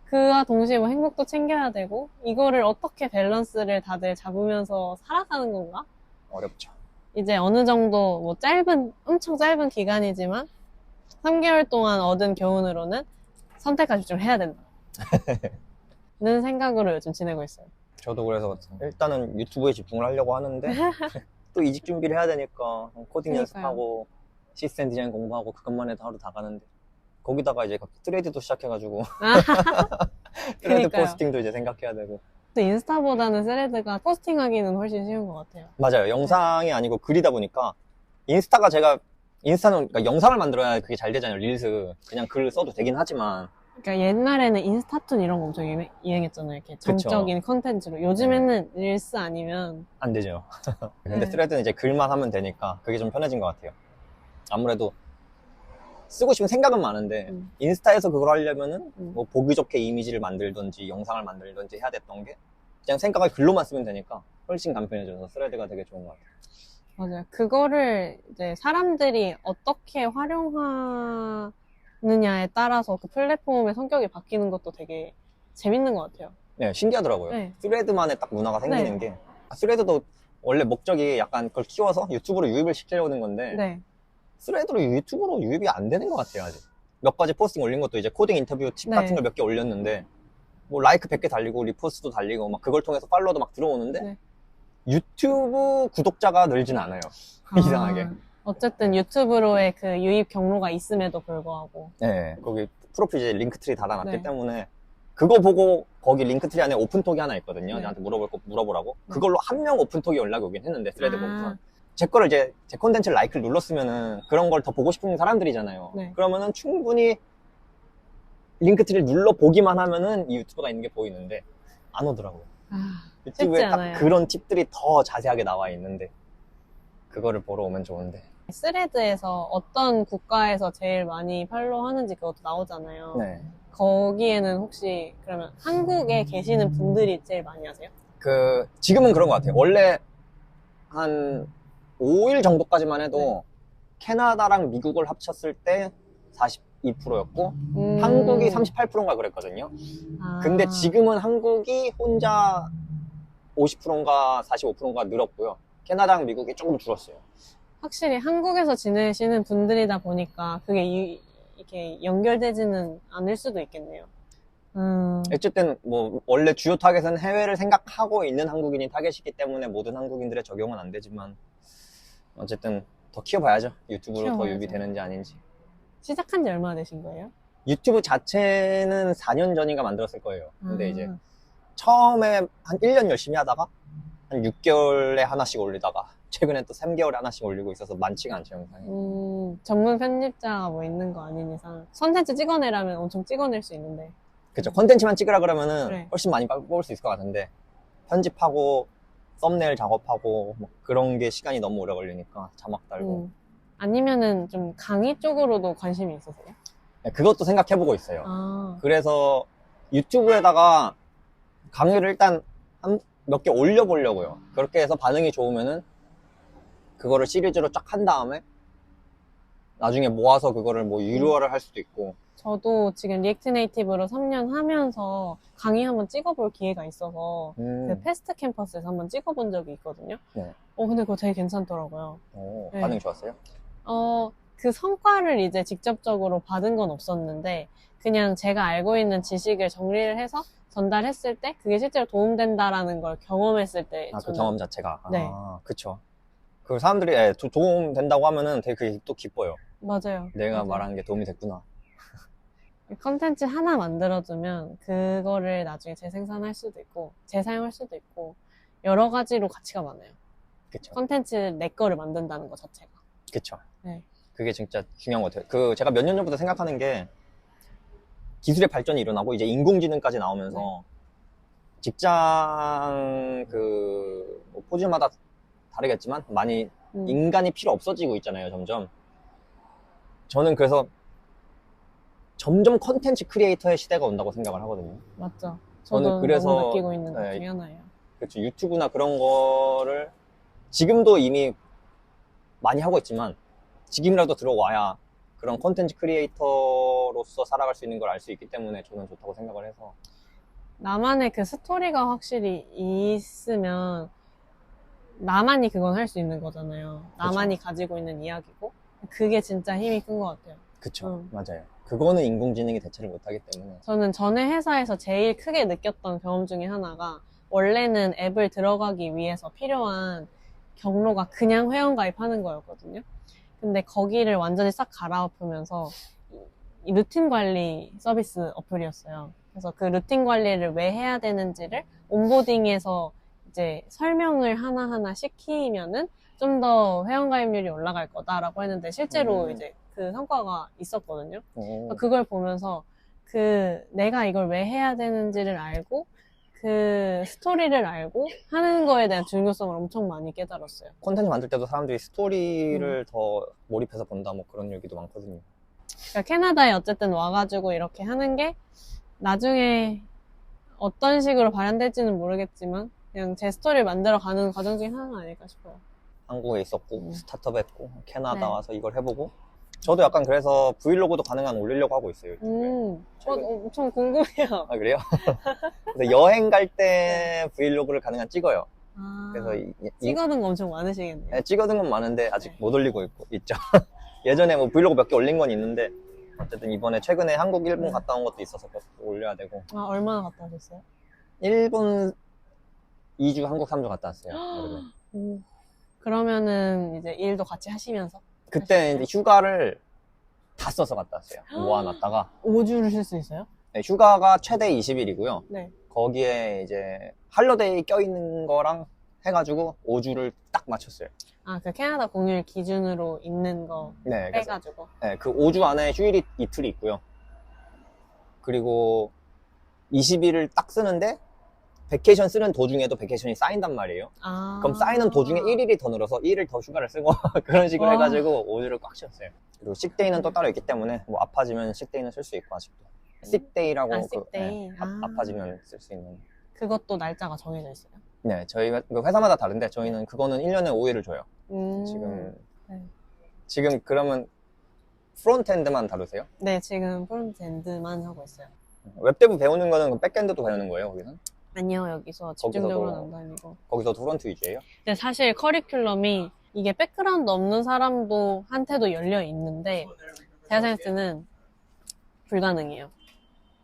그와 동시에 뭐 행복도 챙겨야 되고 이거를 어떻게 밸런스를 다들 잡으면서 살아가는 건가? 어렵죠. 이제 이제 어느 정도 뭐 엄청 짧은 기간이지만 3개월 동안 얻은 교훈으로는 선택과 집중을 해야 된다. 는 생각으로 요즘 지내고 있어요. 저도 그래서 일단은 유튜브에 집중을 하려고 하는데 또 이직 준비를 해야 되니까 코딩 그러니까요. 연습하고 시스템 디자인 공부하고 그것만 해도 하루 다 가는데 거기다가 이제 트레이드도 시작해가지고 트레이드 그러니까요. 포스팅도 이제 생각해야 되고. 또 인스타보다는 스레드가 포스팅하기는 훨씬 쉬운 것 같아요. 맞아요. 영상이 아니고 글이다 보니까 인스타는 그러니까 영상을 만들어야 그게 잘 되잖아요. 릴스 그냥 글 써도 되긴 하지만 그러니까 옛날에는 인스타툰 이런 거 엄청 유행했잖아요. 이렇게 정적인 컨텐츠로. 요즘에는 릴스 아니면 안 되죠. 근데 네. 스레드는 이제 글만 하면 되니까 그게 좀 편해진 것 같아요. 아무래도 쓰고 싶은 생각은 많은데 인스타에서 그걸 하려면은 뭐 보기 좋게 이미지를 만들든지 영상을 만들든지 해야 됐던 게 그냥 생각을 글로만 쓰면 되니까 훨씬 간편해져서 스레드가 되게 좋은 것 같아요. 맞아요. 그거를 이제 사람들이 어떻게 활용하느냐에 따라서 그 플랫폼의 성격이 바뀌는 것도 되게 재밌는 것 같아요. 네, 신기하더라고요. 네. 스레드만의 딱 문화가 생기는 네. 게 스레드도 원래 목적이 약간 그걸 키워서 유튜브로 유입을 시키려는 건데 네. 스레드로 유튜브로 유입이 안 되는 것 같아요, 아직. 몇 가지 포스팅 올린 것도 이제 코딩 인터뷰 팁 네. 같은 걸 몇 개 올렸는데, 뭐 라이크 100개 달리고, 리포스트도 달리고, 막 그걸 통해서 팔로워도 막 들어오는데, 네. 유튜브 구독자가 늘진 않아요. 이상하게. 어쨌든 유튜브로의 그 유입 경로가 있음에도 불구하고. 네, 거기 프로필에 링크트리 달아놨기 네. 때문에, 그거 보고 거기 링크트리 안에 오픈톡이 하나 있거든요. 네. 나한테 물어볼 거 물어보라고. 네. 그걸로 한 명 오픈톡이 연락이 오긴 했는데, 스레드 보면. 제 거를 이제, 제 콘텐츠를 라이크를 눌렀으면은 그런 걸 더 보고 싶은 사람들이잖아요. 네. 그러면은 충분히 링크트리를 눌러보기만 하면은 이 유튜브가 있는 게 보이는데, 안 오더라고요. 유튜브에 딱 않아요. 그런 팁들이 더 자세하게 나와 있는데, 그거를 보러 오면 좋은데. 스레드에서 어떤 국가에서 제일 많이 팔로우 하는지 그것도 나오잖아요. 네. 거기에는 혹시 그러면 한국에 계시는 분들이 제일 많이 하세요? 지금은 그런 것 같아요. 원래 한 5일 정도까지만 해도 네. 캐나다랑 미국을 합쳤을 때 42%였고, 한국이 38%인가 그랬거든요. 근데 지금은 한국이 혼자 50%인가 45%인가 늘었고요. 캐나다랑 미국이 조금 줄었어요. 확실히 한국에서 지내시는 분들이다 보니까 그게 이렇게 연결되지는 않을 수도 있겠네요. 어쨌든 뭐 원래 주요 타겟은 해외를 생각하고 있는 한국인이 타겟이기 때문에 모든 한국인들의 적용은 안 되지만 어쨌든 더 키워봐야죠. 유튜브로 더 키워봐야죠. 유입이 되는지 아닌지. 시작한 지 얼마나 되신 거예요? 유튜브 자체는 4년 전인가 만들었을 거예요. 근데 이제 처음에 한 1년 열심히 하다가 한 6개월에 하나씩 올리다가 최근에 또 3개월에 하나씩 올리고 있어서 많지가 않죠, 영상이. 전문 편집자가 뭐 있는 거 아닌 이상 컨텐츠 찍어내라면 엄청 찍어낼 수 있는데. 그쵸. 콘텐츠만 찍으라 그러면은 네. 훨씬 많이 뽑을 수 있을 것 같은데 편집하고 썸네일 작업하고 뭐 그런 게 시간이 너무 오래 걸리니까 자막 달고 아니면은 좀 강의 쪽으로도 관심이 있으세요? 네, 그것도 생각해보고 있어요. 아, 그래서 유튜브에다가 강의를 일단 몇 개 올려보려고요. 그렇게 해서 반응이 좋으면은 그거를 시리즈로 쫙 한 다음에 나중에 모아서 그거를 뭐 유료화를 할 수도 있고. 저도 지금 리액트 네이티브로 3년 하면서 강의 한번 찍어볼 기회가 있어서 그 패스트 캠퍼스에서 한번 찍어본 적이 있거든요. 네. 근데 그거 되게 괜찮더라고요. 네. 반응이 좋았어요? 그 성과를 이제 직접적으로 받은 건 없었는데 그냥 제가 알고 있는 지식을 정리를 해서 전달했을 때 그게 실제로 도움된다라는 걸 경험했을 때 그 경험 자체가. 네. 그쵸. 그 사람들이 도움 된다고 하면은 되게 그게 또 기뻐요. 맞아요. 내가 맞아요. 말하는 게 도움이 됐구나. 컨텐츠 하나 만들어두면 그거를 나중에 재생산할 수도 있고 재사용할 수도 있고 여러 가지로 가치가 많아요. 그쵸. 컨텐츠 내 거를 만든다는 것 자체가. 그쵸. 네. 그게 진짜 중요한 것 같아요. 제가 몇 년 전부터 생각하는 게 기술의 발전이 일어나고 이제 인공지능까지 나오면서 직장 뭐 포지마다 다르겠지만 많이 인간이 필요 없어지고 있잖아요, 점점. 저는 그래서 점점 컨텐츠 크리에이터의 시대가 온다고 생각을 하거든요. 맞죠. 저는 저도 그래서 너무 느끼고 있는 것 네, 중에 하나예요. 그렇죠. 유튜브나 그런 거를 지금도 이미 많이 하고 있지만 지금이라도 들어와야 그런 컨텐츠 크리에이터로서 살아갈 수 있는 걸 알 수 있기 때문에 저는 좋다고 생각을 해서. 나만의 그 스토리가 확실히 있으면 나만이 그건 할 수 있는 거잖아요. 나만이 가지고 있는 이야기고 그게 진짜 힘이 큰 것 같아요. 그쵸. 맞아요. 그거는 인공지능이 대체를 못하기 때문에. 저는 전에 회사에서 제일 크게 느꼈던 경험 중에 하나가 원래는 앱을 들어가기 위해서 필요한 경로가 그냥 회원가입하는 거였거든요. 근데 거기를 완전히 싹 갈아엎으면서 이 루틴 관리 서비스 어플이었어요. 그래서 그 루틴 관리를 왜 해야 되는지를 온보딩에서 이제 설명을 하나하나 시키면은 좀 더 회원가입률이 올라갈 거다라고 했는데 실제로 이제 그 성과가 있었거든요. 그걸 보면서 내가 이걸 왜 해야 되는지를 알고 그 스토리를 알고 하는 거에 대한 중요성을 엄청 많이 깨달았어요. 콘텐츠 만들 때도 사람들이 스토리를 더 몰입해서 본다 뭐 그런 얘기도 많거든요. 그러니까 캐나다에 어쨌든 와가지고 이렇게 하는 게 나중에 어떤 식으로 발현될지는 모르겠지만 그냥 제 스토리를 만들어가는 과정 중에 하나가 아닐까 싶어요. 한국에 있었고 스타트업 했고 캐나다 와서 이걸 해보고 저도 약간 그래서 브이로그도 가능한 올리려고 하고 있어요. 엄청 궁금해요. 아 그래요? 그래서 여행 갈 때 브이로그를 가능한 찍어요. 그래서 찍어둔 거 엄청 많으시겠네요. 네, 찍어둔 건 많은데 아직 못 올리고 있죠. 예전에 뭐 브이로그 몇 개 올린 건 있는데 어쨌든 이번에 최근에 한국, 일본 갔다 온 것도 있어서 올려야 되고. 얼마나 갔다 오셨어요? 일본 2주, 한국 3주 갔다 왔어요. 그러면은 이제 일도 같이 하시면서? 그때 이제 휴가를 다 써서 갔다 왔어요. 모아놨다가. 5주를 쉴 수 있어요? 네, 휴가가 최대 20일이고요. 네. 거기에 이제 할러데이 껴있는 거랑 해가지고 5주를 딱 맞췄어요. 그 캐나다 공휴일 기준으로 있는 거 네, 빼가지고. 네, 그 5주 안에 휴일이 이틀이 있고요. 그리고 20일을 딱 쓰는데 베케이션 쓰는 도중에도 베케이션이 쌓인단 말이에요. 그럼 쌓이는 도중에 1일이 더 늘어서 1일 더 휴가를 쓰고 그런 식으로 해가지고 5주를 꽉 쉬었어요. 그리고 식데이는 또 따로 있기 때문에 뭐 아파지면 식데이는 쓸 수 있고 아직도. 식데이라고 식데이. 아파지면 쓸 수 있는. 그것도 날짜가 정해져 있어요? 네, 저희가 회사마다 다른데 저희는 그거는 1년에 5일을 줘요. 지금 그러면 프론트엔드만 다루세요? 네, 지금 프론트엔드만 하고 있어요. 웹데브 배우는 거는 백엔드도 배우는 거예요, 거기는? 아니요, 여기서 집중적으로는 안 다니고. 거기서도 프론트 위주예요? 근데 사실 커리큘럼이 이게 백그라운드 없는 사람도 한테도 열려 있는데 제가 생각할 때는 불가능해요.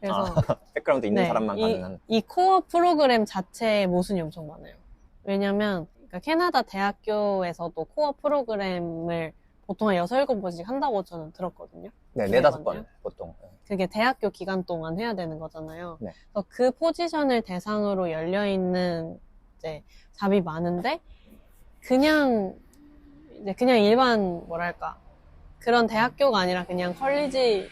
그래서 백그라운드 있는 사람만 가능한. 이 코어 프로그램 자체에 모순이 엄청 많아요. 왜냐면 그러니까 캐나다 대학교에서도 코어 프로그램을 보통 한 6, 7번씩 한다고 저는 들었거든요. 네, 4, 5번 보통. 그게 대학교 기간 동안 해야 되는 거잖아요. 네. 그래서 그 포지션을 대상으로 열려있는 이제 잡이 많은데 그냥 일반 뭐랄까 그런 대학교가 아니라 그냥 컬리지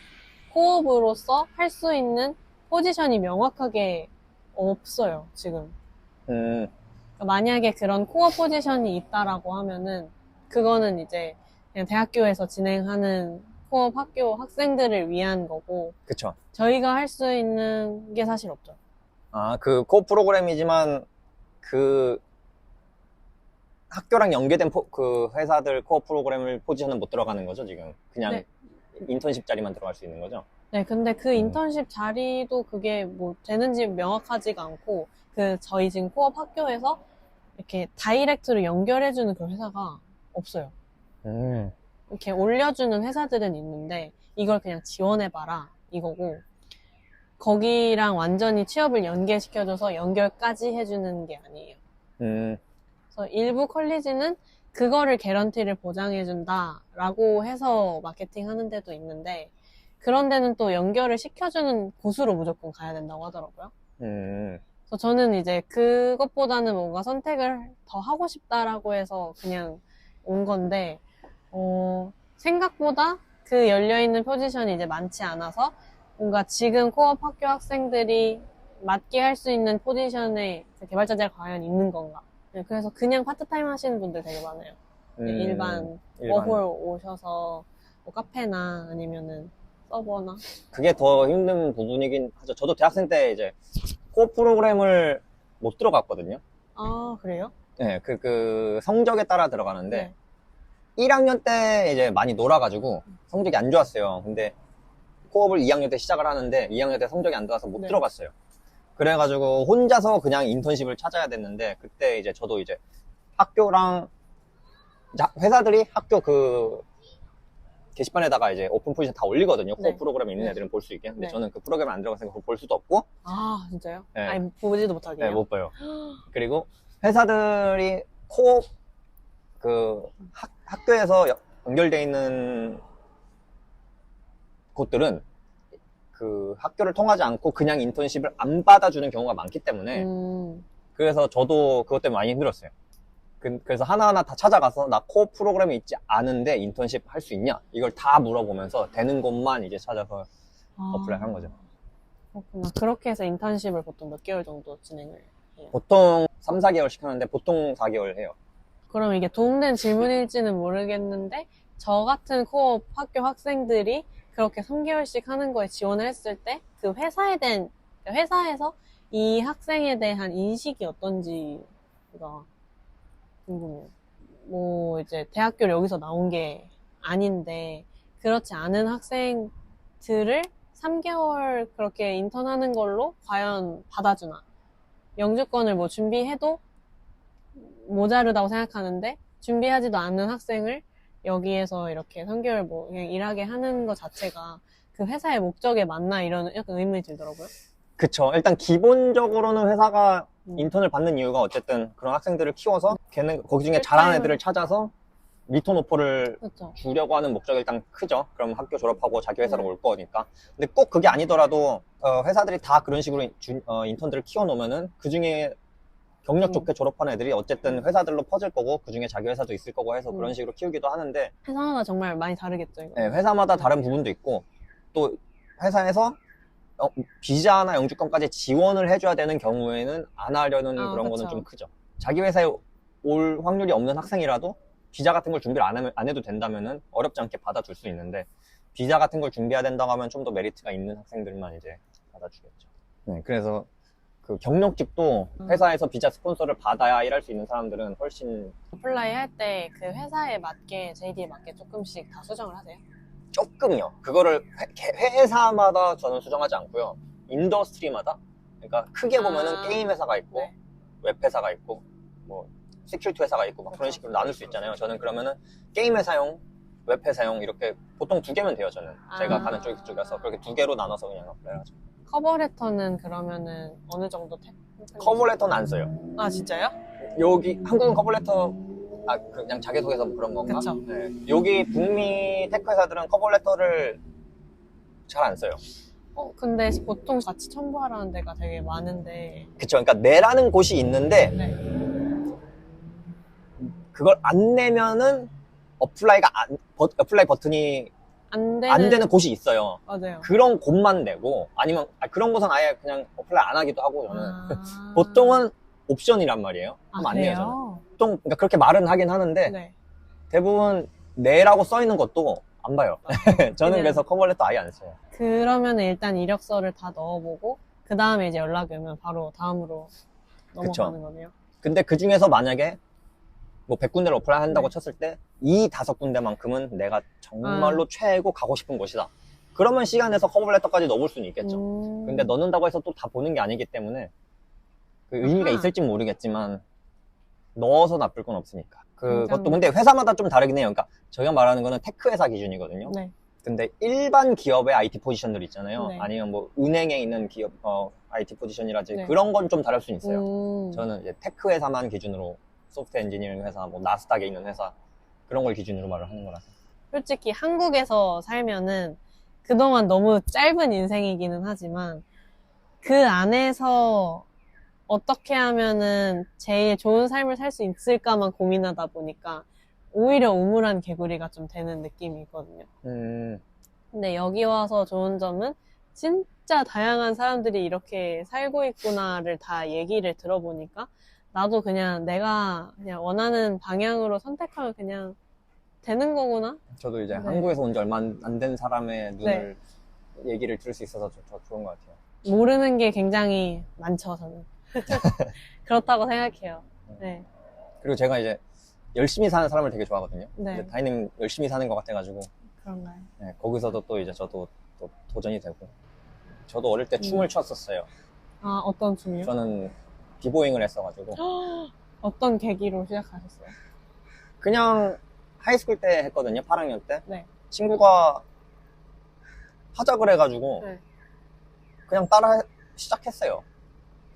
코업으로서 할 수 있는 포지션이 명확하게 없어요, 지금. 그러니까 만약에 그런 코어 포지션이 있다라고 하면은 그거는 이제 그냥 대학교에서 진행하는 코업 학교 학생들을 위한 거고. 그쵸. 저희가 할 수 있는 게 사실 없죠. 그 코어 프로그램이지만 그 학교랑 연계된 그 회사들 코어 프로그램을 포지션은 못 들어가는 거죠, 지금? 그냥 네. 인턴십 자리만 들어갈 수 있는 거죠? 네, 근데 그 인턴십 자리도 그게 뭐 되는지 명확하지가 않고 저희 지금 코업 학교에서 이렇게 다이렉트로 연결해주는 그런 회사가 없어요. 이렇게 올려주는 회사들은 있는데 이걸 그냥 지원해봐라 이거고 거기랑 완전히 취업을 연계시켜줘서 연결까지 해주는 게 아니에요. 그래서 일부 컬리지는 그거를 개런티를 보장해준다라고 해서 마케팅 하는 데도 있는데 그런 데는 또 연결을 시켜주는 곳으로 무조건 가야 된다고 하더라고요. 그래서 저는 이제 그것보다는 뭔가 선택을 더 하고 싶다라고 해서 그냥 온 건데 생각보다 그 열려있는 포지션이 이제 많지 않아서 뭔가 지금 코업 학교 학생들이 맞게 할 수 있는 포지션에 개발자들이 과연 있는 건가. 그래서 그냥 파트타임 하시는 분들 되게 많아요. 일반 워홀 오셔서 뭐 카페나 아니면은 서버나. 그게 더 힘든 부분이긴 하죠. 저도 대학생 때 이제 코어 프로그램을 못 들어갔거든요. 아, 그래요? 네, 그 성적에 따라 들어가는데 네. 1학년 때 이제 많이 놀아가지고 성적이 안 좋았어요. 근데 코업을 2학년 때 시작을 하는데 2학년 때 성적이 안 좋아서 못 네. 들어갔어요. 그래가지고 혼자서 그냥 인턴십을 찾아야 됐는데 그때 이제 저도 이제 학교랑 회사들이 학교 그 게시판에다가 이제 오픈 포지션 다 올리거든요. 코어 네. 프로그램에 있는 네. 애들은 볼 수 있게. 근데 네. 저는 그 프로그램에 안 들어가서 그걸 볼 수도 없고. 아, 진짜요? 네. 아니, 보지도 못하게요? 네, 못 봐요. 그리고 회사들이 코어 그 학교에서 연결돼 있는 곳들은 그 학교를 통하지 않고 그냥 인턴십을 안 받아주는 경우가 많기 때문에 그래서 저도 그것 때문에 많이 힘들었어요. 그래서 하나하나 다 찾아가서 나 코어 프로그램이 있지 않은데 인턴십 할 수 있냐? 이걸 다 물어보면서 되는 곳만 이제 찾아서 어플라이 한 거죠. 그렇구나. 그렇게 해서 인턴십을 보통 몇 개월 정도 진행을 해요? 보통 3, 4개월씩 하는데 보통 4개월 해요. 그럼 이게 도움된 질문일지는 모르겠는데 저 같은 코업 학교 학생들이 그렇게 3개월씩 하는 거에 지원을 했을 때 그 회사에서 이 학생에 대한 인식이 어떤지가 궁금해요. 뭐 이제 대학교를 여기서 나온 게 아닌데 그렇지 않은 학생들을 3개월 그렇게 인턴하는 걸로 과연 받아주나? 영주권을 뭐 준비해도 모자르다고 생각하는데 준비하지도 않는 학생을 여기에서 이렇게 3개월 뭐 그냥 일하게 하는 것 자체가 그 회사의 목적에 맞나 이런 약간 의문이 들더라고요. 그쵸. 일단 기본적으로는 회사가 인턴을 받는 이유가 어쨌든 그런 학생들을 키워서 걔는 거기 중에 잘하는 애들을 찾아서 리턴 오퍼를 그렇죠. 주려고 하는 목적이 일단 크죠. 그럼 학교 졸업하고 자기 회사로 올 거니까. 근데 꼭 그게 아니더라도 회사들이 다 그런 식으로 인턴들을 키워놓으면은 그 중에 경력 좋게 졸업한 애들이 어쨌든 회사들로 퍼질 거고 그 중에 자기 회사도 있을 거고 해서 그런 식으로 키우기도 하는데 회사마다 정말 많이 다르겠죠. 이거. 네, 회사마다 다른 부분도 있고 또 회사에서 비자나 영주권까지 지원을 해줘야 되는 경우에는 안 하려는 그런 그쵸. 거는 좀 크죠. 자기 회사에 올 확률이 없는 학생이라도 비자 같은 걸 준비를 안 해도 된다면은 어렵지 않게 받아줄 수 있는데 비자 같은 걸 준비해야 된다고 하면 좀 더 메리트가 있는 학생들만 이제 받아주겠죠. 네, 그래서 그 경력직도 회사에서 비자 스폰서를 받아야 일할 수 있는 사람들은 훨씬 어플라이 할 때 그 회사에 맞게 JD에 맞게 조금씩 다 수정을 하세요? 조금요. 그거를 회사마다 저는 수정하지 않고요. 인더스트리마다 그러니까 크게 보면은 게임 회사가 있고 네. 웹 회사가 있고 뭐 시큐리티 회사가 있고 막 그런 식으로 나눌 수 있잖아요. 저는 그러면은 게임 회사용, 웹 회사용 이렇게 보통 2개면 돼요. 저는 제가 가는 쪽이라서 그렇게 2개로 나눠서 그냥 어플라이 하죠. 커버레터는 그러면은 어느 정도 커버레터는 안 써요. 아 진짜요? 여기 한국은 커버레터 그냥 자기소개서 뭐 그런 건가? 그쵸. 네. 여기 북미 테크 회사들은 커버레터를 잘 안 써요. 근데 보통 같이 첨부하라는 데가 되게 많은데. 그쵸. 그러니까 내라는 곳이 있는데 네. 그걸 안 내면은 어플라이 버튼이 안 안 되는 곳이 있어요. 맞아요. 그런 곳만 내고 아니면 그런 곳은 아예 그냥 어플라이 안 하기도 하고 저는 아. 보통은 옵션이란 말이에요. 하면 안 내요. 저는. 그래요? 보통 그러니까 그렇게 말은 하긴 하는데 네. 대부분 내라고 써 있는 것도 안 봐요. 저는 그냥- 그래서 커버레터 아예 안 써요. 그러면 일단 이력서를 다 넣어보고 그 다음에 이제 연락이 오면 바로 다음으로 넘어가는 거네요. 근데 그 중에서 만약에 뭐 100군데를 어플라이 한다고 네. 쳤을 때 이 5군데만큼은 내가 정말로 최고 가고 싶은 곳이다. 그러면 시간 내서 커버레터까지 넣어볼 수는 있겠죠. 근데 넣는다고 해서 또 다 보는 게 아니기 때문에 그 의미가 아하. 있을진 모르겠지만 넣어서 나쁠 건 없으니까. 그것도 굉장히- 근데 회사마다 좀 다르긴 해요. 그러니까 저희가 말하는 거는 테크 회사 기준이거든요. 네. 근데 일반 기업의 IT 포지션들 있잖아요. 네. 아니면 뭐 은행에 있는 기업 IT 포지션이라든지 네. 그런 건 좀 다를 수 있어요. 저는 저는 이제 테크 회사만 기준으로 소프트웨어 엔지니어링 회사, 뭐 나스닥에 있는 회사 그런 걸 기준으로 말을 하는 거라서. 솔직히 한국에서 살면은 그동안 너무 짧은 인생이기는 하지만 그 안에서 어떻게 하면은 제일 좋은 삶을 살 수 있을까만 고민하다 보니까 오히려 우물한 개구리가 좀 되는 느낌이 있거든요. 근데 여기 와서 좋은 점은 진짜 다양한 사람들이 이렇게 살고 있구나를 다 얘기를 들어보니까 나도 그냥 내가 그냥 원하는 방향으로 선택하면 그냥 되는 거구나? 저도 이제 네. 한국에서 온 지 얼마 안 된 사람의 눈을 얘기를 들을 수 있어서 더 좋은 것 같아요. 모르는 게 굉장히 많죠, 저는. 그렇다고 생각해요. 네. 그리고 제가 이제 열심히 사는 사람을 되게 좋아하거든요. 네. 근데 다이님 열심히 사는 것 같아가지고 그런가요? 네, 거기서도 또 이제 저도 또 도전이 되고. 저도 어릴 때 춤을 췄었어요. 아, 어떤 춤이요? 저는 비보잉을 했어가지고 어떤 계기로 시작하셨어요? 그냥 하이스쿨 때 했거든요. 8학년 때. 네. 친구가 하자 그래가지고 네. 그냥 따라 시작했어요.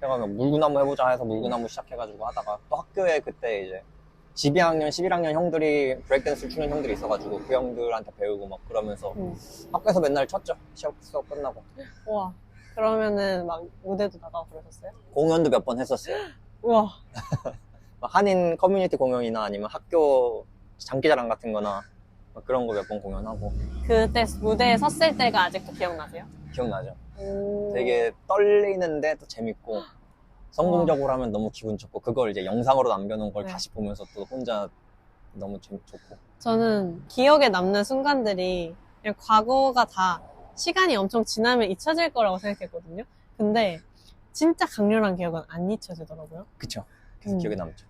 제가 물구나무 해보자 해서 물구나무 시작해가지고 하다가 또 학교에 그때 이제 12학년, 11학년 형들이 브레이크댄스를 추는 형들이 있어가지고 그 형들한테 배우고 막 그러면서 학교에서 맨날 췄죠. 수업 끝나고. 우와. 그러면은 막 무대도 나가고 그러셨어요? 공연도 몇 번 했었어요. 우와. 한인 커뮤니티 공연이나 아니면 학교 장기자랑 같은 거나 그런 거 몇 번 공연하고. 그때 무대에 섰을 때가 아직도 기억나세요? 기억나죠? 오. 되게 떨리는데 또 재밌고 성공적으로 하면 너무 기분 좋고 그걸 이제 영상으로 남겨놓은 걸 네. 다시 보면서 또 혼자 너무 좋고. 저는 기억에 남는 순간들이 그냥 과거가 다 시간이 엄청 지나면 잊혀질 거라고 생각했거든요. 근데 진짜 강렬한 기억은 안 잊혀지더라고요. 그쵸? 그래서 기억에 남죠.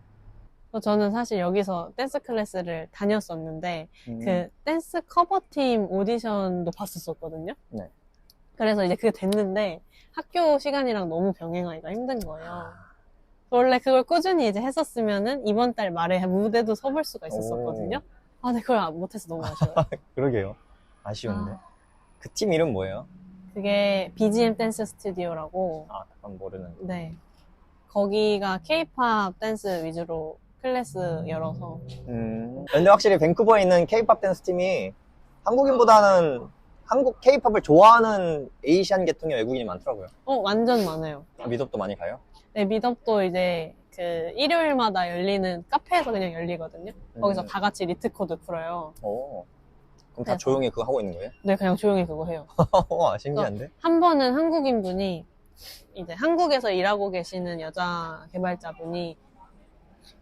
그래서 저는 사실 여기서 댄스 클래스를 다녔었는데 음. 그 댄스 커버팀 오디션도 봤었거든요. 네. 그래서 이제 그게 됐는데 학교 시간이랑 너무 병행하기가 힘든 거예요. 원래 그걸 꾸준히 이제 했었으면은 이번 달 말에 무대도 서볼 수가 있었거든요. 아, 근데 그걸 못해서 너무 아쉬워요. 그러게요. 아쉬운데. 아. 그 팀 이름 뭐예요? 그게 BGM 댄스 스튜디오라고. 아, 그건 모르는. 네. 거기가 K-팝 댄스 위주로 클래스 열어서. 근데 확실히 밴쿠버에 있는 K-팝 댄스 팀이 한국인보다는 한국 K-팝을 좋아하는 에이시안 계통의 외국인이 많더라고요. 완전 많아요. 미덥도 많이 가요? 네, 미덥도 이제 그 일요일마다 열리는 카페에서 그냥 열리거든요. 거기서 다 같이 리트 코드 풀어요. 오. 그럼 다 그래서- 조용히 그거 하고 있는 거예요? 네, 그냥 조용히 그거 해요. 와, 신기한데? 한 번은 한국인 분이 이제 한국에서 일하고 계시는 여자 개발자분이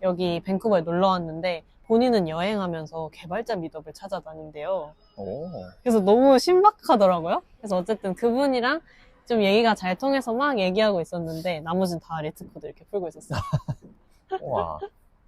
여기 밴쿠버에 놀러 왔는데 본인은 여행하면서 개발자 미덕을 찾아다닌대요. 오. 그래서 너무 신박하더라고요. 그래서 어쨌든 그분이랑 좀 얘기가 잘 통해서 막 얘기하고 있었는데 나머지는 다 리트코드 이렇게 풀고 있었어요. 와.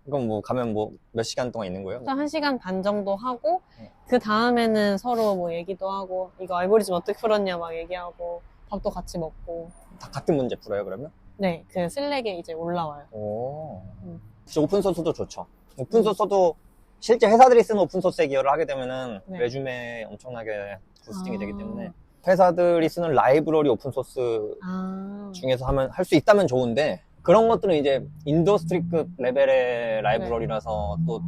이건 뭐 가면 뭐 몇 시간 동안 있는 거예요? 또 1시간 반 정도 하고 그 다음에는 서로 뭐 얘기도 하고 이거 알고리즘 어떻게 풀었냐 막 얘기하고 밥도 같이 먹고. 다 같은 문제 풀어요, 그러면? 네, 그 슬랙에 이제 올라와요. 오. 음. 진짜 오픈소스도 좋죠. 오픈소스도 실제 회사들이 쓰는 오픈소스에 기여를 하게 되면은 네. 레주메에 엄청나게 부스팅이 아. 되기 때문에 회사들이 쓰는 라이브러리 오픈소스 아, 중에서 할 수 있다면 좋은데 그런 것들은 이제 인더스트리급 레벨의 라이브러리라서 또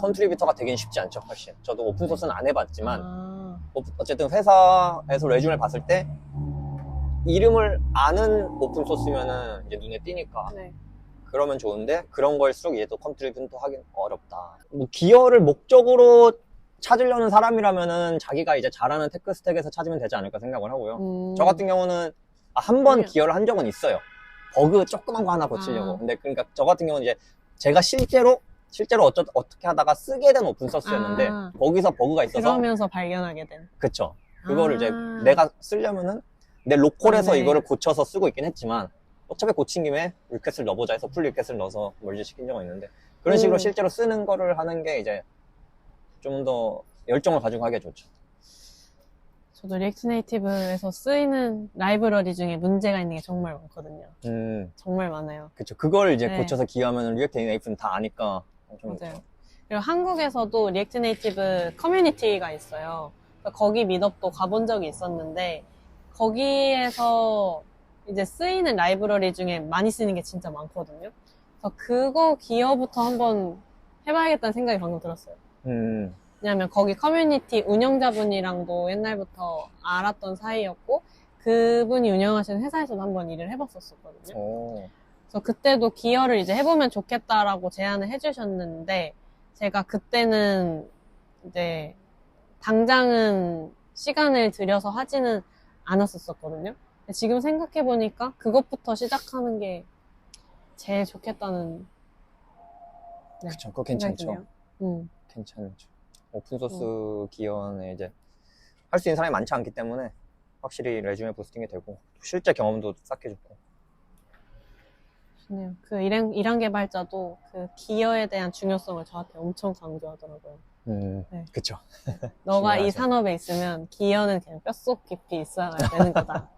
컨트리뷰터가 되긴 쉽지 않죠, 훨씬. 저도 오픈소스는 안 해봤지만 아, 어쨌든 회사에서 레주메를 봤을 때 이름을 아는 오픈소스면은 이제 눈에 띄니까 네. 그러면 좋은데 그런 걸수록 이제 또 컨트리뷰트 하긴 어렵다. 뭐 기여를 목적으로 찾으려는 사람이라면은 자기가 이제 잘하는 테크 스택에서 찾으면 되지 않을까 생각을 하고요. 저 같은 경우는 한 번 기여를 한 적은 있어요. 버그 조그만 거 하나 고치려고. 근데 그러니까 저 같은 경우는 이제 제가 실제로 어떻게 하다가 쓰게 된 오픈소스였는데 거기서 버그가 있어서 그러면서 발견하게 된. 그쵸. 그거를 이제 아. 내가 쓰려면은 내 로컬에서 네. 이거를 고쳐서 쓰고 있긴 했지만 어차피 고친 김에 리퀘스트를 넣어보자 해서 풀 리퀘스트를 넣어서 멀지 시킨 적은 있는데 그런 식으로 실제로 쓰는 거를 하는 게 이제 좀 더 열정을 가지고 하기가 좋죠. 저도 리액트 네이티브에서 쓰이는 라이브러리 중에 문제가 있는 게 정말 많거든요. 정말 많아요. 그쵸. 그걸 이제 네. 고쳐서 기여하면 리액트 네이티브는 다 아니까 엄청 맞아요. 좋죠. 그리고 한국에서도 리액트 네이티브 커뮤니티가 있어요. 그래서 거기 미덕도 가본 적이 있었는데 거기에서 이제 쓰이는 라이브러리 중에 많이 쓰이는 게 진짜 많거든요. 그래서 그거 기여부터 한번 해봐야겠다는 생각이 방금 들었어요. 왜냐면 거기 커뮤니티 운영자분이랑도 옛날부터 알았던 사이였고 그분이 운영하시는 회사에서도 한번 일을 해봤었거든요. 그래서 그때도 기여를 이제 해보면 좋겠다라고 제안을 해주셨는데 제가 그때는 이제 당장은 시간을 들여서 하지는 않았었거든요. 지금 생각해보니까 그것부터 시작하는 게 제일 좋겠다는. 네, 그쵸. 그거 괜찮죠. 괜찮죠. 오픈소스 기여는 이제 할 수 있는 사람이 많지 않기 때문에 확실히 레주메 부스팅이 되고 실제 경험도 쌓게줬고. 좋네요. 그 일환 개발자도 그 기여에 대한 중요성을 저한테 엄청 강조하더라고요. 네. 그쵸. 너가 이 중요하죠. 산업에 있으면 기여는 그냥 뼛속 깊이 있어야 되는 거다.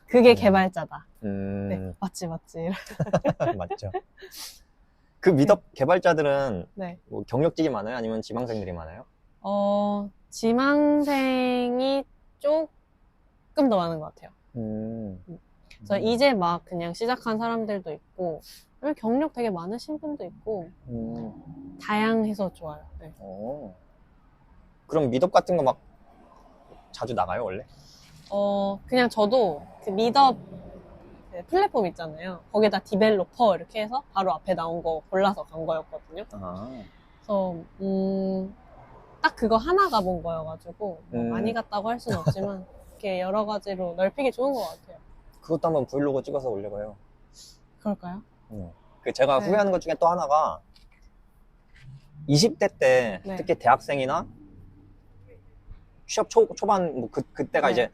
그게 개발자다. 네, 맞지. 맞죠. 그 미덕 개발자들은 네. 뭐 경력직이 많아요? 아니면 지망생들이 많아요? 지망생이 조금 더 많은 것 같아요. 그래서 이제 막 그냥 시작한 사람들도 있고, 경력 되게 많으신 분도 있고, 다양해서 좋아요. 네. 그럼 미덕 같은 거 막 자주 나가요, 원래? 그냥 저도 그 미덕 그 플랫폼 있잖아요. 거기에다 디벨로퍼 이렇게 해서 바로 앞에 나온 거 골라서 간 거였거든요. 그래서, 딱 그거 하나 가본 거여가지고, 뭐 많이 갔다고 할 수는 없지만, 이렇게 여러 가지로 넓히기 좋은 것 같아요. 그것도 한번 브이로그 찍어서 올려봐요. 그럴까요? 그 제가 네. 후회하는 것 중에 또 하나가 20대 때 네. 특히 대학생이나 취업 초반 뭐 그때가 네. 이제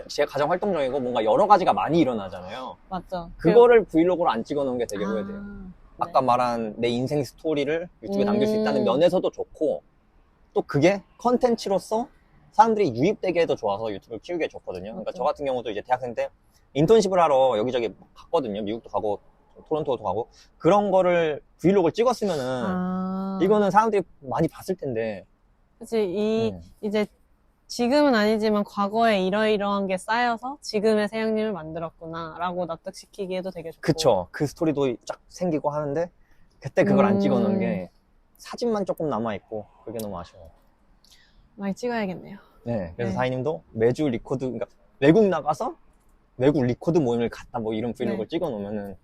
제가 가장 활동적이고 뭔가 여러 가지가 많이 일어나잖아요. 맞죠. 그거를 브이로그로 안 찍어놓은 게 되게 후회돼요. 네. 아까 말한 내 인생 스토리를 유튜브에 남길 수 있다는 면에서도 좋고, 또 그게 컨텐츠로서 사람들이 유입되게 해도 좋아서 유튜브를 키우기에 좋거든요. 그러니까 맞죠. 저 같은 경우도 이제 대학생 때 인턴십을 하러 여기저기 갔거든요. 미국도 가고 토론토도 가고. 그런 거를 브이로그를 찍었으면은 이거는 사람들이 많이 봤을 텐데. 그치, 이제 지금은 아니지만 과거에 이러이러한 게 쌓여서 지금의 세양님을 만들었구나 라고 납득시키기에도 되게 좋고. 그쵸. 그 스토리도 쫙 생기고 하는데 그때 그걸 안 찍어놓은 게 사진만 조금 남아있고 그게 너무 아쉬워요. 많이 찍어야겠네요. 네. 그래서 네. 사장님도 매주 리코드, 그러니까 외국 나가서 외국 리코드 모임을 갔다 뭐 이런 브이로그를 네. 찍어놓으면은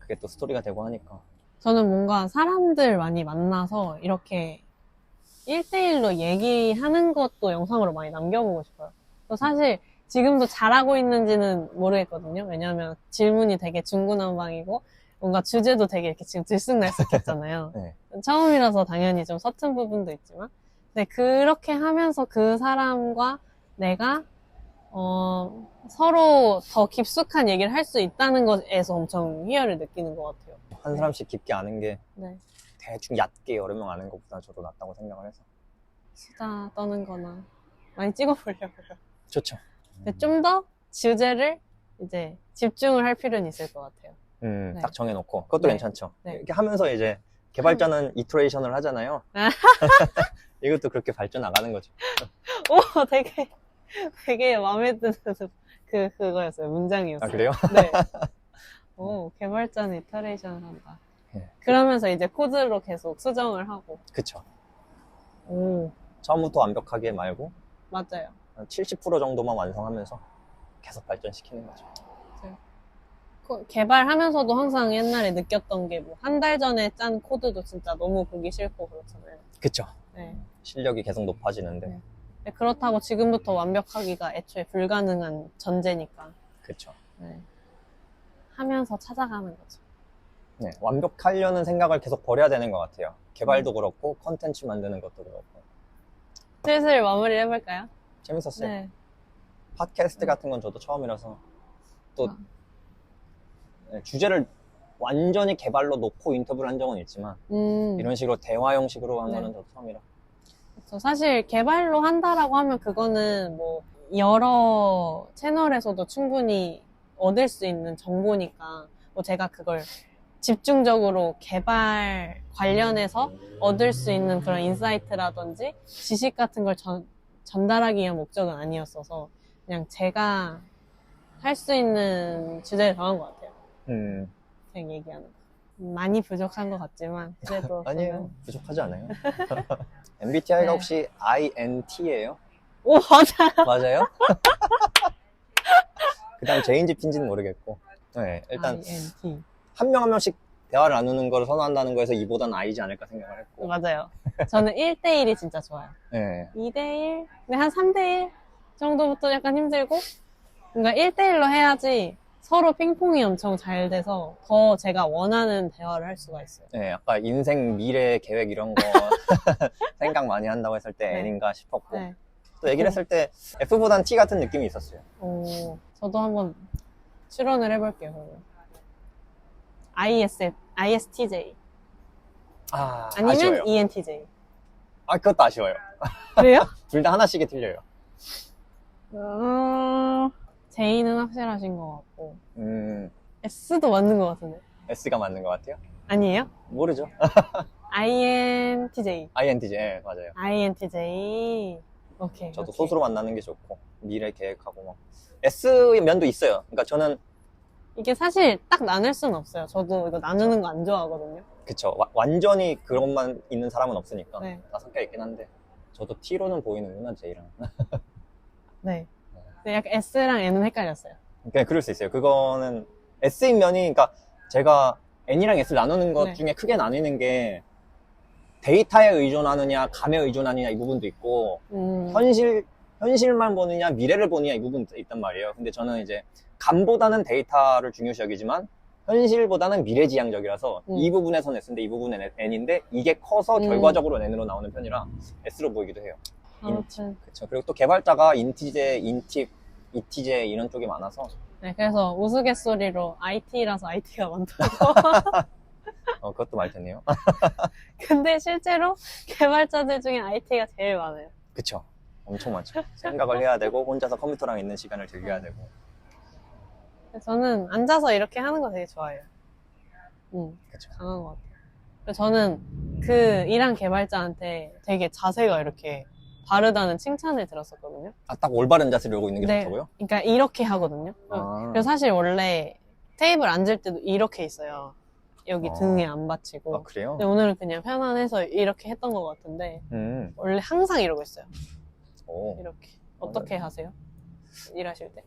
그게 또 스토리가 되고 하니까. 저는 뭔가 사람들 많이 만나서 이렇게 1대1로 얘기하는 것도 영상으로 많이 남겨보고 싶어요. 사실 지금도 잘하고 있는지는 모르겠거든요. 왜냐하면 질문이 되게 중구난방이고 뭔가 주제도 되게 이렇게 지금 들쑥날쑥했잖아요. 네. 처음이라서 당연히 좀 서툰 부분도 있지만, 근데 그렇게 하면서 그 사람과 내가 서로 더 깊숙한 얘기를 할 수 있다는 것에서 엄청 희열을 느끼는 것 같아요. 한 사람씩 깊게 아는 게 네. 대충 얕게 여러 명 아는 것보다 저도 낫다고 생각을 해서. 수다 떠는 거나 많이 찍어보려고요. 좋죠. 근데 좀 더 주제를 이제 집중을 할 필요는 있을 것 같아요. 네. 딱 정해놓고. 그것도 네. 괜찮죠. 네. 이렇게 하면서 이제 개발자는 이터레이션을 하잖아요. 이것도 그렇게 발전 나가는 거죠. 오, 되게 마음에 드는 그거였어요. 문장이었어요. 아, 그래요? 네. 오, 개발자는 이터레이션을 한다. 네. 그러면서 이제 코드로 계속 수정을 하고. 그쵸. 오, 처음부터 완벽하게 말고 맞아요. 한 70% 정도만 완성하면서 계속 발전시키는 거죠. 개발하면서도 항상 옛날에 느꼈던 게 뭐 한 달 전에 짠 코드도 진짜 너무 보기 싫고 그렇잖아요. 그쵸. 네. 실력이 계속 높아지는데. 네. 근데 그렇다고 지금부터 완벽하기가 애초에 불가능한 전제니까. 그쵸. 네. 하면서 찾아가는 거죠. 네, 완벽하려는 생각을 계속 버려야 되는 것 같아요. 개발도 그렇고 컨텐츠 만드는 것도 그렇고. 슬슬 마무리 해볼까요? 재밌었어요. 네. 팟캐스트 같은 건 저도 처음이라서 또 네, 주제를 완전히 개발로 놓고 인터뷰를 한 적은 있지만 이런 식으로 대화 형식으로 한 네. 거는 저도 처음이라. 그렇죠. 사실 개발로 한다라고 하면 그거는 뭐 여러 채널에서도 충분히 얻을 수 있는 정보니까 뭐 제가 그걸 집중적으로 개발 관련해서 얻을 수 있는 그런 인사이트라든지 지식 같은 걸 전달하기 위한 목적은 아니었어서 그냥 제가 할 수 있는 주제를 정한 것 같아요. 그냥 얘기하는 거. 많이 부족한 것 같지만 그래도 아니에요. 부족하지 않아요. MBTI가 네. 혹시 INT예요? 오 맞아. 맞아요? 그 다음 J인지 P인지는 모르겠고. 네, 일단 INT. 한 명 한 명씩 대화를 나누는 걸 선호한다는 거에서 이보다는 I지 않을까 생각을 했고. 맞아요. 저는 1대1이 진짜 좋아요. 네. 2대1? 근데 한 3대1 정도부터 약간 힘들고 그러니까 1대1로 해야지 서로 핑퐁이 엄청 잘 돼서 더 제가 원하는 대화를 할 수가 있어요. 네, 아까 인생 미래 계획 이런 거 생각 많이 한다고 했을 때 네. N인가 싶었고. 네. 또 얘기를 했을 때 F보단 T 같은 느낌이 있었어요. 오, 저도 한번 출연을 해볼게요. 그러면. ISTJ. 아니면 아쉬워요. ENTJ. 그것도 아쉬워요. 그래요? 둘 다 하나씩이 틀려요. J는 확실하신 것 같고 음, S도 맞는 것 같은데. S가 맞는 것 같아요. 아니에요? 모르죠. INTJ. INTJ, 네, 맞아요. INTJ. 오케이. 저도 오케이. 소수로 만나는 게 좋고, 미래 계획하고 막. S 면도 있어요. 그러니까 저는, 이게 사실 딱 나눌 수는 없어요. 저도 이거 나누는 거 안 좋아하거든요. 그쵸. 완전히 그것만 있는 사람은 없으니까. 네. 다 섞여 있긴 한데. 저도 T로는 보이는구나, J랑. 네. 근데 약간 S랑 N은 헷갈렸어요. 그냥 그럴 수 있어요. 그거는 S인 면이, 그러니까 제가 N이랑 S를 나누는 것 네. 중에 크게 나뉘는 게 데이터에 의존하느냐, 감에 의존하느냐 이 부분도 있고, 현실만 보느냐, 미래를 보느냐 이 부분도 있단 말이에요. 근데 저는 이제 감보다는 데이터를 중요시 여기지만 현실보다는 미래지향적이라서 이 부분에서는 S인데 이 부분은 N인데 이게 커서 결과적으로 N으로 나오는 편이라 S로 보이기도 해요. 아무튼. 그쵸. 그리고 또 개발자가 인티제, 인팁, 이티제 이런 쪽이 많아서 네, 그래서 우스갯소리로 IT라서 IT가 많다고. 그것도 말 됐네요. 근데 실제로 개발자들 중에 IT가 제일 많아요. 그쵸. 엄청 많죠. 생각을 해야 되고 혼자서 컴퓨터랑 있는 시간을 즐겨야 되고. 저는 앉아서 이렇게 하는 거 되게 좋아해요. 그쵸. 강한 것 같아요. 그래서 저는 그 일한 개발자한테 되게 자세가 이렇게 바르다는 칭찬을 들었었거든요. 딱 올바른 자세를 이러고 있는 게 좋다고요? 그러니까 이렇게 하거든요. 그래서 사실 원래 테이블 앉을 때도 이렇게 있어요. 여기 등에 안 받치고. 그래요? 근데 오늘은 그냥 편안해서 이렇게 했던 것 같은데 원래 항상 이러고 있어요. 오. 이렇게. 어떻게 하세요? 일하실 때?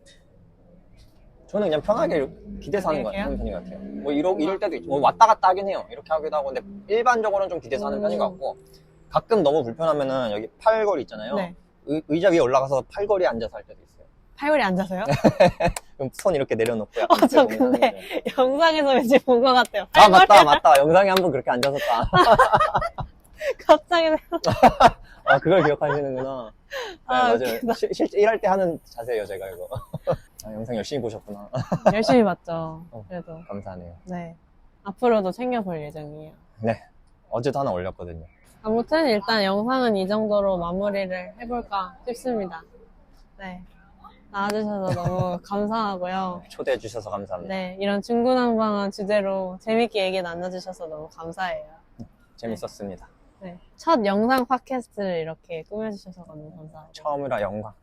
저는 그냥 편하게 기대서 하는 이렇게요? 편인 것 같아요. 뭐 이럴 때도 있죠. 뭐 왔다 갔다 하긴 해요. 이렇게 하기도 하고. 근데 일반적으로는 좀 기대서 하는 편인 것 같고, 가끔 너무 불편하면은 여기 팔걸이 있잖아요. 네. 의자 위에 올라가서 팔걸이에 앉아서 할 때도 있어요. 팔걸이 앉아서요? 그럼 손 이렇게 내려놓고 약간 저 이렇게 보면 근데 하는데. 영상에서 왠지 본 것 같아요. 맞다. 영상에 한 번 그렇게 앉았었다. 갑자기 그걸 기억하시는구나. 네, 맞아요. 웃기다. 실제 일할 때 하는 자세예요, 제가 이거. 영상 열심히 보셨구나. 열심히 봤죠. 그래도. 감사하네요. 네. 앞으로도 챙겨볼 예정이에요. 네. 어제도 하나 올렸거든요. 아무튼 일단 영상은 이 정도로 마무리를 해볼까 싶습니다. 네. 나와주셔서 너무 감사하고요. 초대해 주셔서 감사합니다. 네. 이런 중구난방한 주제로 재밌게 얘기 나눠주셔서 너무 감사해요. 재밌었습니다. 네. 첫 영상 팟캐스트를 이렇게 꾸며주셔서 너무 감사하고. 처음이라 영광.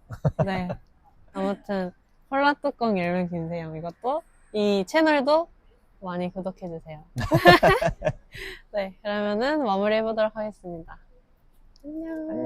네. 아무튼 콜라뚜껑 열면 김세영 이것도 이 채널도 많이 구독해주세요. 네. 그러면은 마무리해보도록 하겠습니다. 안녕.